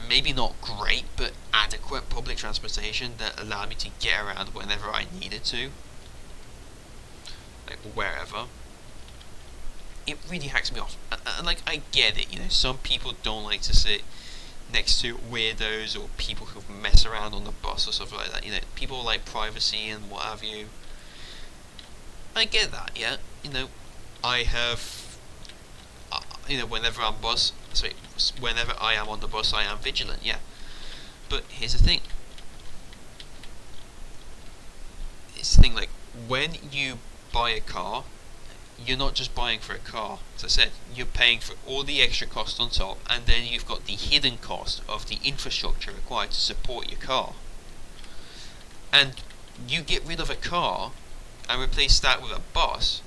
maybe not great, but adequate public transportation that allowed me to get around whenever I needed to, like, wherever. It really hacks me off. And like, I get it, some people don't like to sit next to weirdos or people who mess around on the bus or stuff like that. People like privacy and what have you. I get that, yeah. I have, whenever I am on the bus, I am vigilant, yeah. But here's the thing. Like, when you buy a car, you're not just buying for a car. As I said, you're paying for all the extra costs on top, and then you've got the hidden cost of the infrastructure required to support your car. And you get rid of a car and replace that with a bus.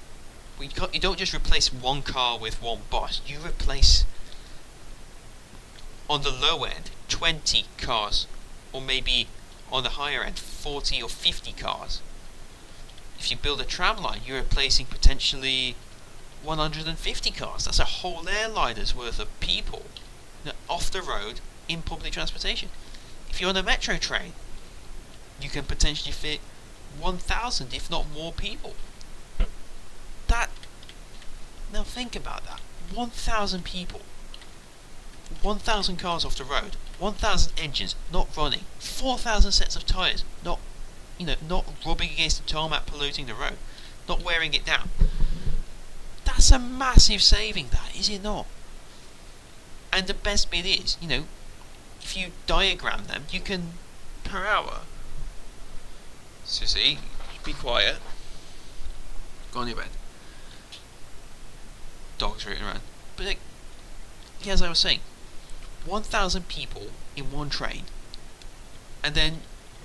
You don't just replace one car with one bus. You replace, on the low end, 20 cars, or maybe on the higher end, 40 or 50 cars. If you build a tramline, you're replacing potentially 150 cars. That's a whole airliner's worth of people off the road in public transportation. If you're on a metro train, you can potentially fit 1,000, if not more people. Now think about that. 1,000 people. 1,000 cars off the road. 1,000 engines not running. 4,000 sets of tyres not rubbing against the tarmac, polluting the road. Not wearing it down. That's a massive saving, that, is it not? And the best bit is, if you diagram them, you can per hour. Susie, be quiet. Go on your bed. Dogs rooting around. But like, yeah, as I was saying, 1,000 people in one train, and then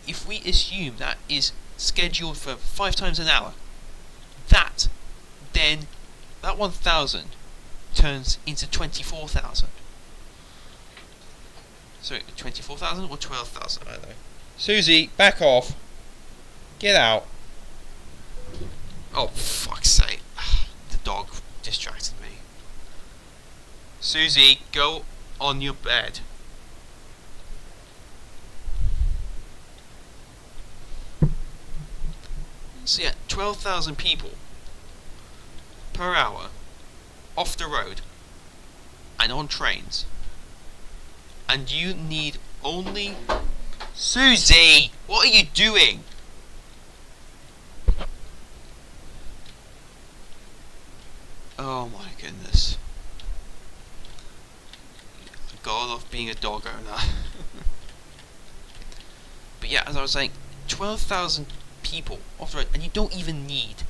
if we assume that is scheduled for 5 times an hour, then that 1,000 turns into 24,000. Sorry, 24,000 or 12,000? I don't know. Susie, back off. Get out. Oh, fuck's sake. The dog distracted me. Susie, go on your bed. So yeah, 12,000 people per hour off the road and on trains. And you need only... Susie! What are you doing? Oh my goodness. God of being a dog owner. But yeah, as I was saying, 12,000 people off the road, and you don't even need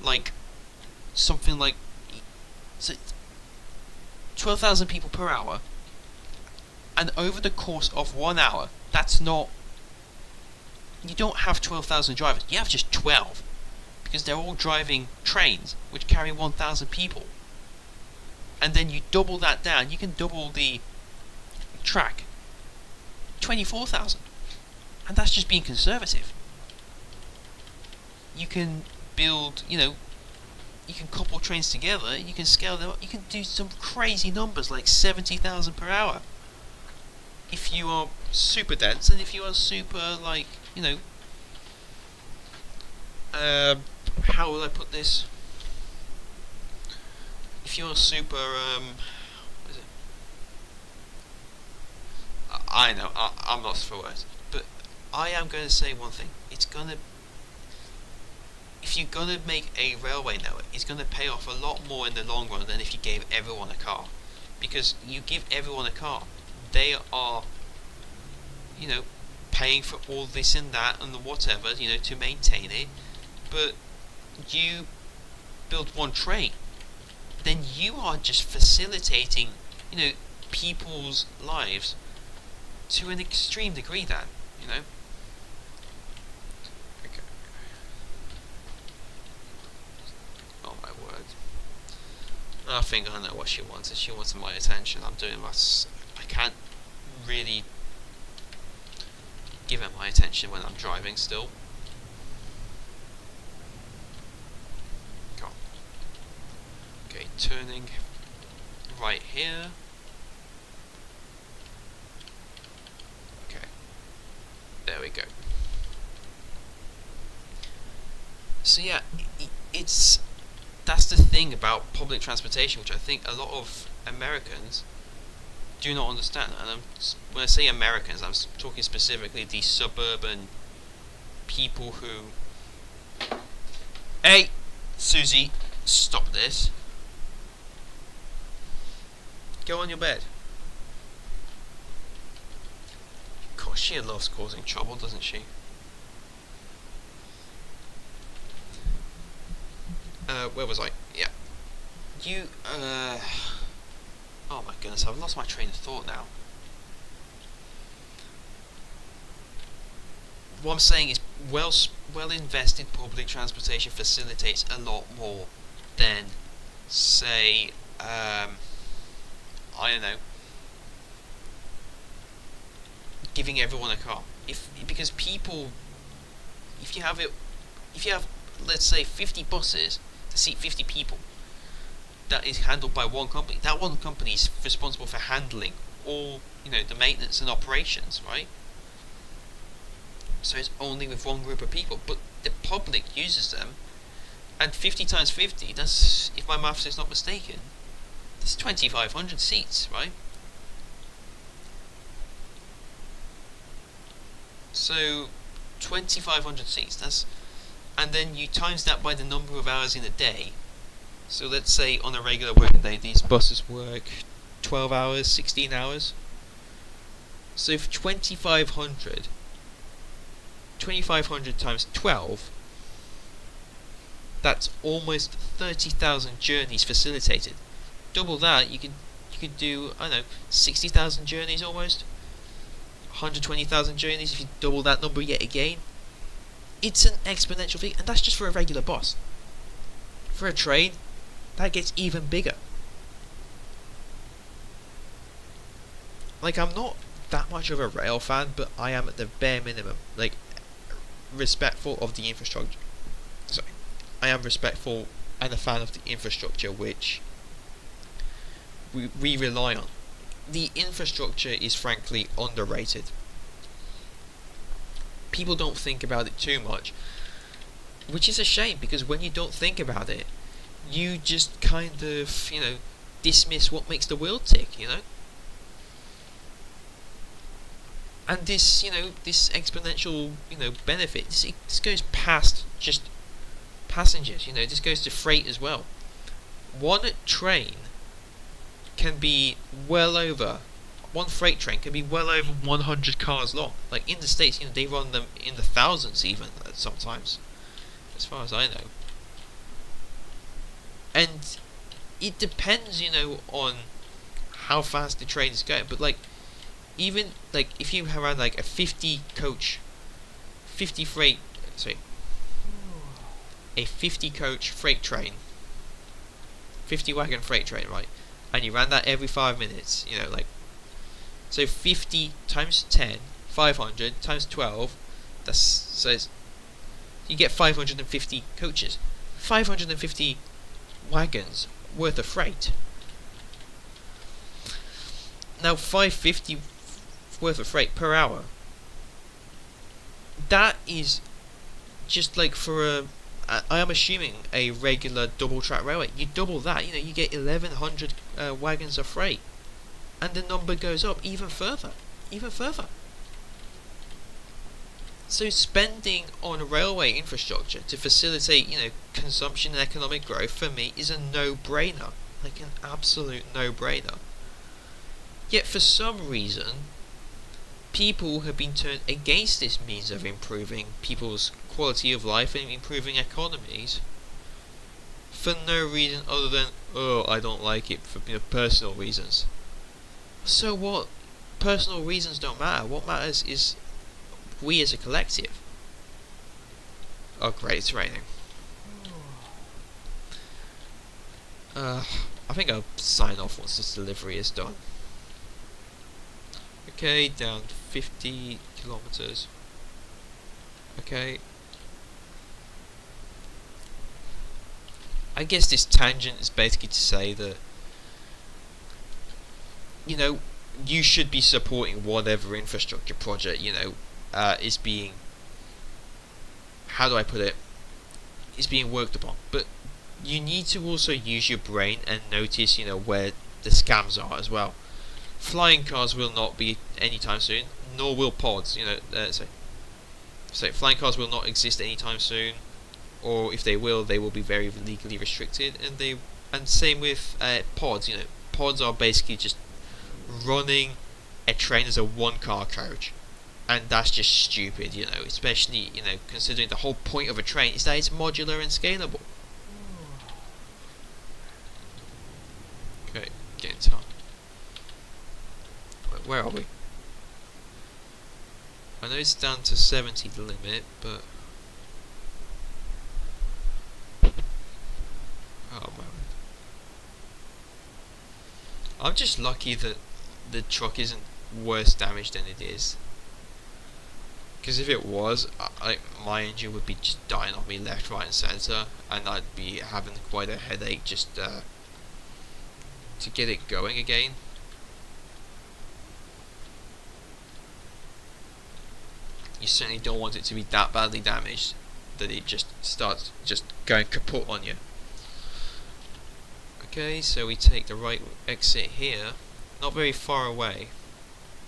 like something like 12,000 people per hour, and over the course of 1 hour, that's not, you don't have 12,000 drivers, you have just 12, because they're all driving trains which carry 1,000 people. And then you double that down, you can double the track, 24,000, and that's just being conservative. You can build, you can couple trains together, you can scale them up, you can do some crazy numbers like 70,000 per hour if you are super dense, and if you are super, like, how will I put this? If you're super, what is it? I know, I'm lost for words, but I am going to say one thing. If you're going to make a railway network, it's going to pay off a lot more in the long run than if you gave everyone a car. Because you give everyone a car, they are, paying for all this and that and the whatever, to maintain it. But you build one train, then you are just facilitating, people's lives to an extreme degree then, Okay. Oh my word. I think I know what she wanted. She wanted my attention. I'm doing what I can't really give her my attention when I'm driving still. Go on. Okay, turning right here. Okay. There we go. So yeah, that's the thing about public transportation, which I think a lot of Americans do not understand. And when I say Americans, I'm talking specifically the suburban people who... Hey, Susie, stop this. Go on your bed. God, she loves causing trouble, doesn't she? Where was I? Yeah. Oh my goodness, I've lost my train of thought now. What I'm saying is, well invested public transportation facilitates a lot more than, say, I don't know, giving everyone a car. Because people, if you have, let's say, 50 buses to seat 50 people, that is handled by one company. That one company is responsible for handling all, the maintenance and operations, right? So it's only with one group of people, but the public uses them, and 50 times 50, that's, if my maths is not mistaken, that's 2,500 seats, right? So 2,500 seats, and then you times that by the number of hours in a day. So let's say on a regular working day, these buses work 12 hours, 16 hours. So if 2,500 times 12, that's almost 30,000 journeys facilitated. Double that, you could do, I don't know, 60,000 journeys almost. 120,000 journeys if you double that number yet again. It's an exponential thing, and that's just for a regular bus. For a train, that gets even bigger. Like, I'm not that much of a rail fan, but I am at the bare minimum, like, respectful of the infrastructure. Sorry, I am respectful and a fan of the infrastructure which we rely on. The infrastructure is frankly underrated. People don't think about it too much, which is a shame, because when you don't think about it, you just kind of, dismiss what makes the world tick, And this, this exponential, benefit, this goes past just passengers, this goes to freight as well. One train can be one freight train can be well over 100 cars long. Like in the States, they run them in the thousands even sometimes, as far as I know. And it depends, on how fast the train is going. But even if you have around a 50 coach freight train, 50 wagon freight train, right? And you ran that every 5 minutes, so 50 times 10, 500 times 12, you get 550 coaches, 550 wagons worth of freight. Now 550 worth of freight per hour. That is just for I am assuming a regular double track railway. You double that, you get 1,100 wagons of freight, and the number goes up even further. So spending on railway infrastructure to facilitate, consumption and economic growth for me is a no-brainer, like an absolute no-brainer. Yet for some reason, people have been turned against this means of improving people's quality of life and improving economies for no reason other than, I don't like it for personal reasons. So what? Personal reasons don't matter. What matters is we as a collective. Oh great, it's raining. I think I'll sign off once this delivery is done. Okay, down 50 kilometers. Okay. I guess this tangent is basically to say that, you should be supporting whatever infrastructure project, is being, how do I put it, is being worked upon. But you need to also use your brain and notice, where the scams are as well. Flying cars will not be anytime soon, nor will pods. So flying cars will not exist anytime soon, or if they will be very legally restricted. And same with pods. Pods are basically just running a train as a one-car coach, and that's just stupid. Especially considering the whole point of a train is that it's modular and scalable. Okay, getting time. Where are we? I know it's down to 70 the limit, but oh man, I'm just lucky that the truck isn't worse damaged than it is. Because if it was, my engine would be just dying on me left, right, and centre, and I'd be having quite a headache just to get it going again. You certainly don't want it to be that badly damaged that it just starts just going kaput on you. Okay, so we take the right exit here. Not very far away.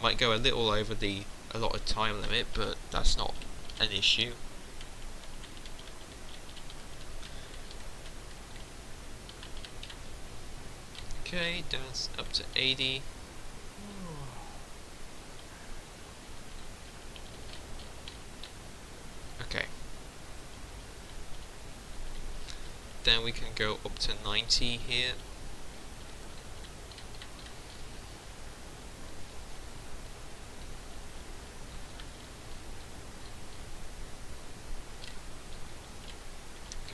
Might go a little over the allotted time limit, but that's not an issue. Okay, down up to 80. Then we can go up to 90 here.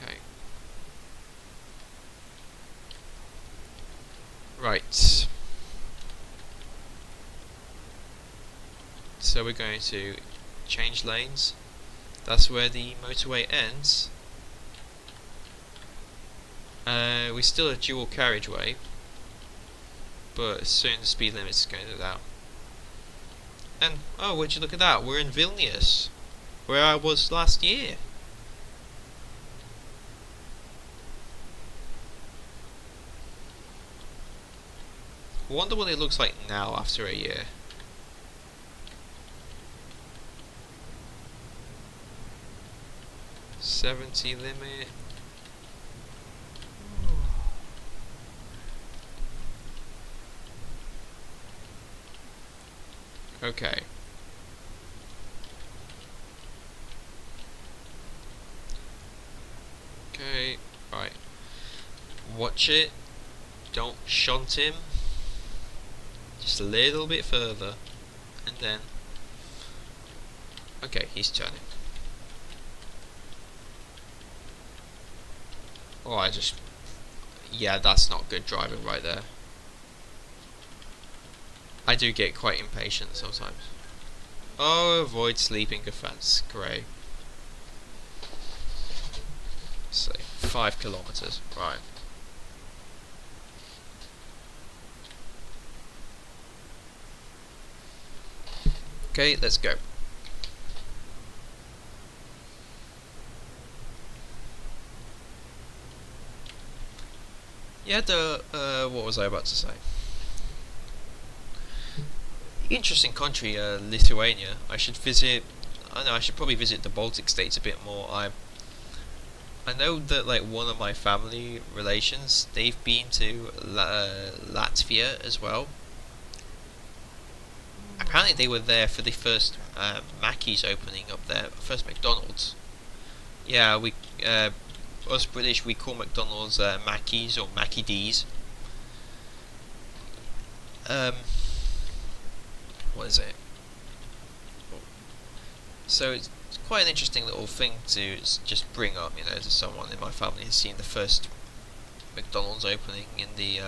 Okay. Right. So we're going to change lanes. That's where the motorway ends. We still have dual carriageway, but soon the speed limit is going to go down. And oh, would you look at that? We're in Vilnius, where I was last year. I wonder what it looks like now after a year. $70 limit. Okay. Okay, right. Watch it. Don't shunt him. Just a little bit further. And then... Okay, he's turning. Oh, I just... Yeah, that's not good driving right there. I do get quite impatient sometimes. Oh, avoid sleeping offence. Great. So, 5 kilometers. Right. Okay, let's go. Yeah, what was I about to say? Interesting country, Lithuania. I should visit. I know I should probably visit the Baltic states a bit more. I know that like one of my family relations, they've been to Latvia as well. Apparently they were there for the first Mackey's opening up there, first McDonald's. Yeah, we us British we call McDonald's Mackey's or Mackie D's. What is it? So it's quite an interesting little thing to just bring up, you know, to someone in my family has seen the first McDonald's opening in the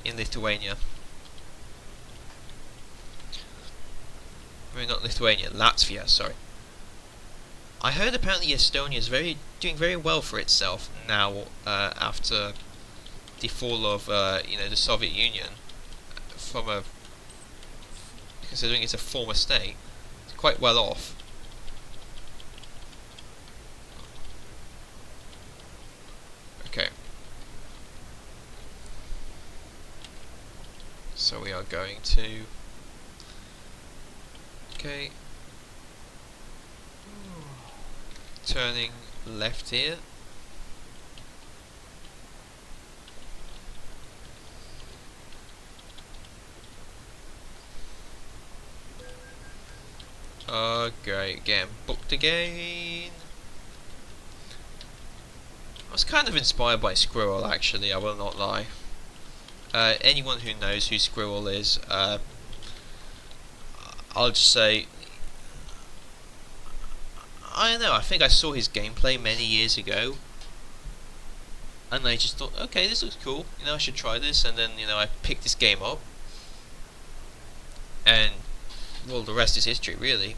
in Lithuania. I mean, not Lithuania, Latvia. Sorry. I heard apparently Estonia is doing very well for itself now after the fall of you know, the Soviet Union, from a considering it's a former state, it's quite well off. Okay. So we are going to... Okay. Turning left here. Okay, again, booked again. I was kind of inspired by Squirrel, actually, I will not lie. Anyone who knows who Squirrel is, I'll just say, I don't know, I think I saw his gameplay many years ago, and I just thought, okay, this looks cool, you know, I should try this, and then, you know, I picked this game up, and, well, the rest is history, really.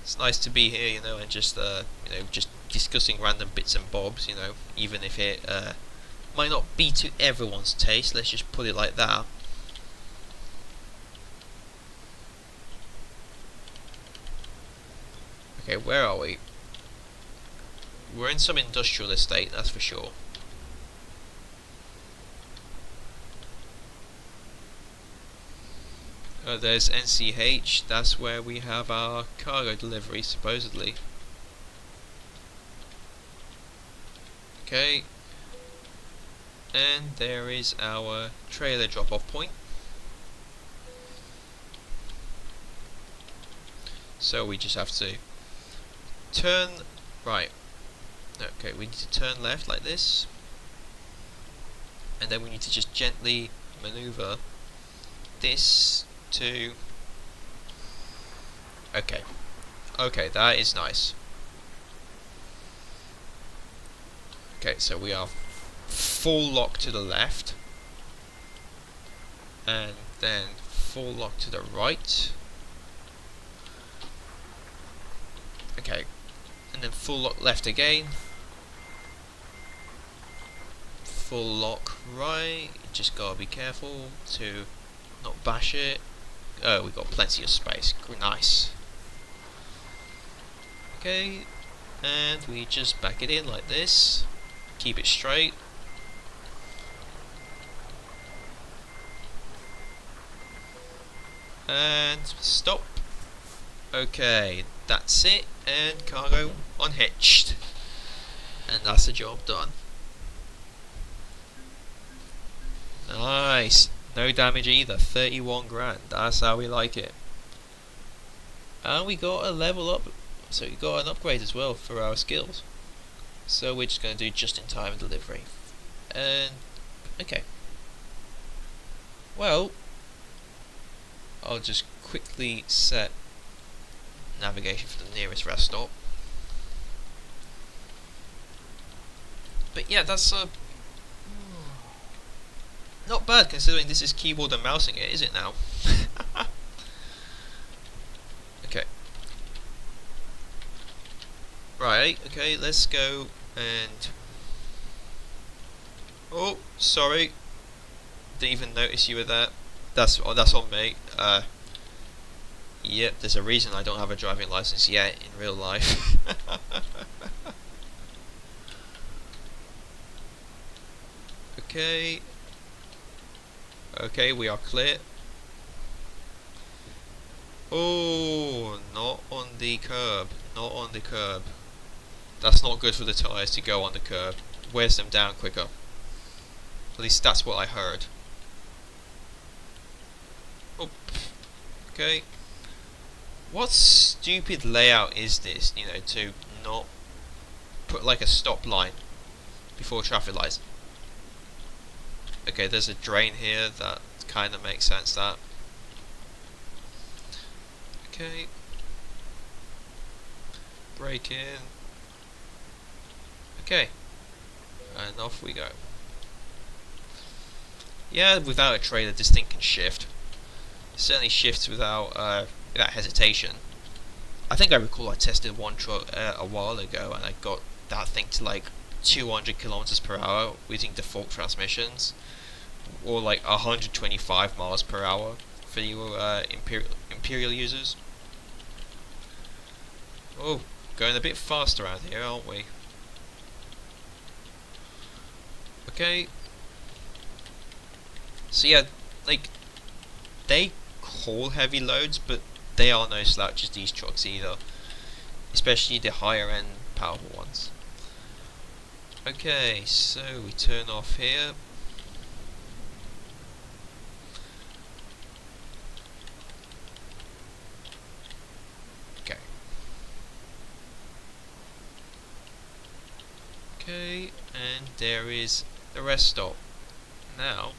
It's nice to be here, you know, and just, you know, just discussing random bits and bobs, you know, even if it, might not be to everyone's taste, let's just put it like that. Okay, where are we? We're in some industrial estate, that's for sure. There's NCH, that's where we have our cargo delivery, supposedly. Okay. And there is our trailer drop-off point. So we just have to turn right. Okay, we need to turn left like this, and then we need to just gently maneuver this to... Okay, that is nice. Okay, so we are full lock to the left, and then full lock to the right. Okay, and then full lock left again. Full lock right. Just gotta be careful to not bash it. Oh, we've got plenty of space. Nice. Okay, and we just back it in like this. Keep it straight. And stop. Okay, that's it. And cargo unhitched. And that's the job done. Nice. No damage either. 31 grand. That's how we like it. And we got a level up. So we got an upgrade as well for our skills. So we're just going to do just-in-time delivery. And okay. Well, I'll just quickly set navigation for the nearest rest stop. But yeah, that's not bad considering this is keyboard and mousing it, is it now? Okay. Right, okay, let's go and... Oh, sorry. Didn't even notice you were there. That's on me. Yep, there's a reason I don't have a driving license yet in real life. Okay. Okay, we are clear. Oh, not on the curb. Not on the curb. That's not good for the tyres to go on the curb. Wears them down quicker. At least that's what I heard. Oh. Okay. What stupid layout is this, you know, to not put like a stop line before traffic lights? Okay, there's a drain here, that kind of makes sense, that. Okay. Brake in. Okay. And off we go. Yeah, without a trailer this thing can shift. It certainly shifts without hesitation. I think I recall I tested one truck a while ago and I got that thing to like 200 kilometers per hour using default transmissions, or like 125 miles per hour for you Imperial users. Oh, going a bit fast around here, aren't we? Okay. So yeah, like, they haul heavy loads, but they are no slouches, these trucks either. Especially the higher end powerful ones. Okay, so we turn off here. Okay. Okay, and there is the rest stop. Now,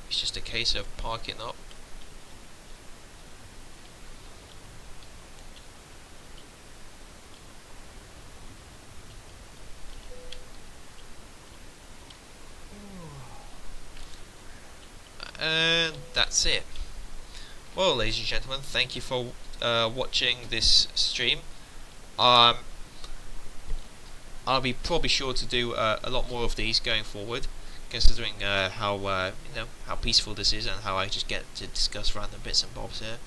it's just a case of parking up. And that's it. Well, ladies and gentlemen, thank you for watching this stream. I'll be probably sure to do a lot more of these going forward, considering how how peaceful this is and how I just get to discuss random bits and bobs here.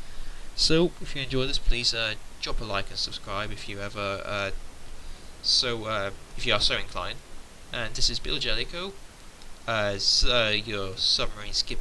So, if you enjoy this, please drop a like and subscribe if you ever if you are so inclined. And this is Bill Jellicoe as your submarine skipper.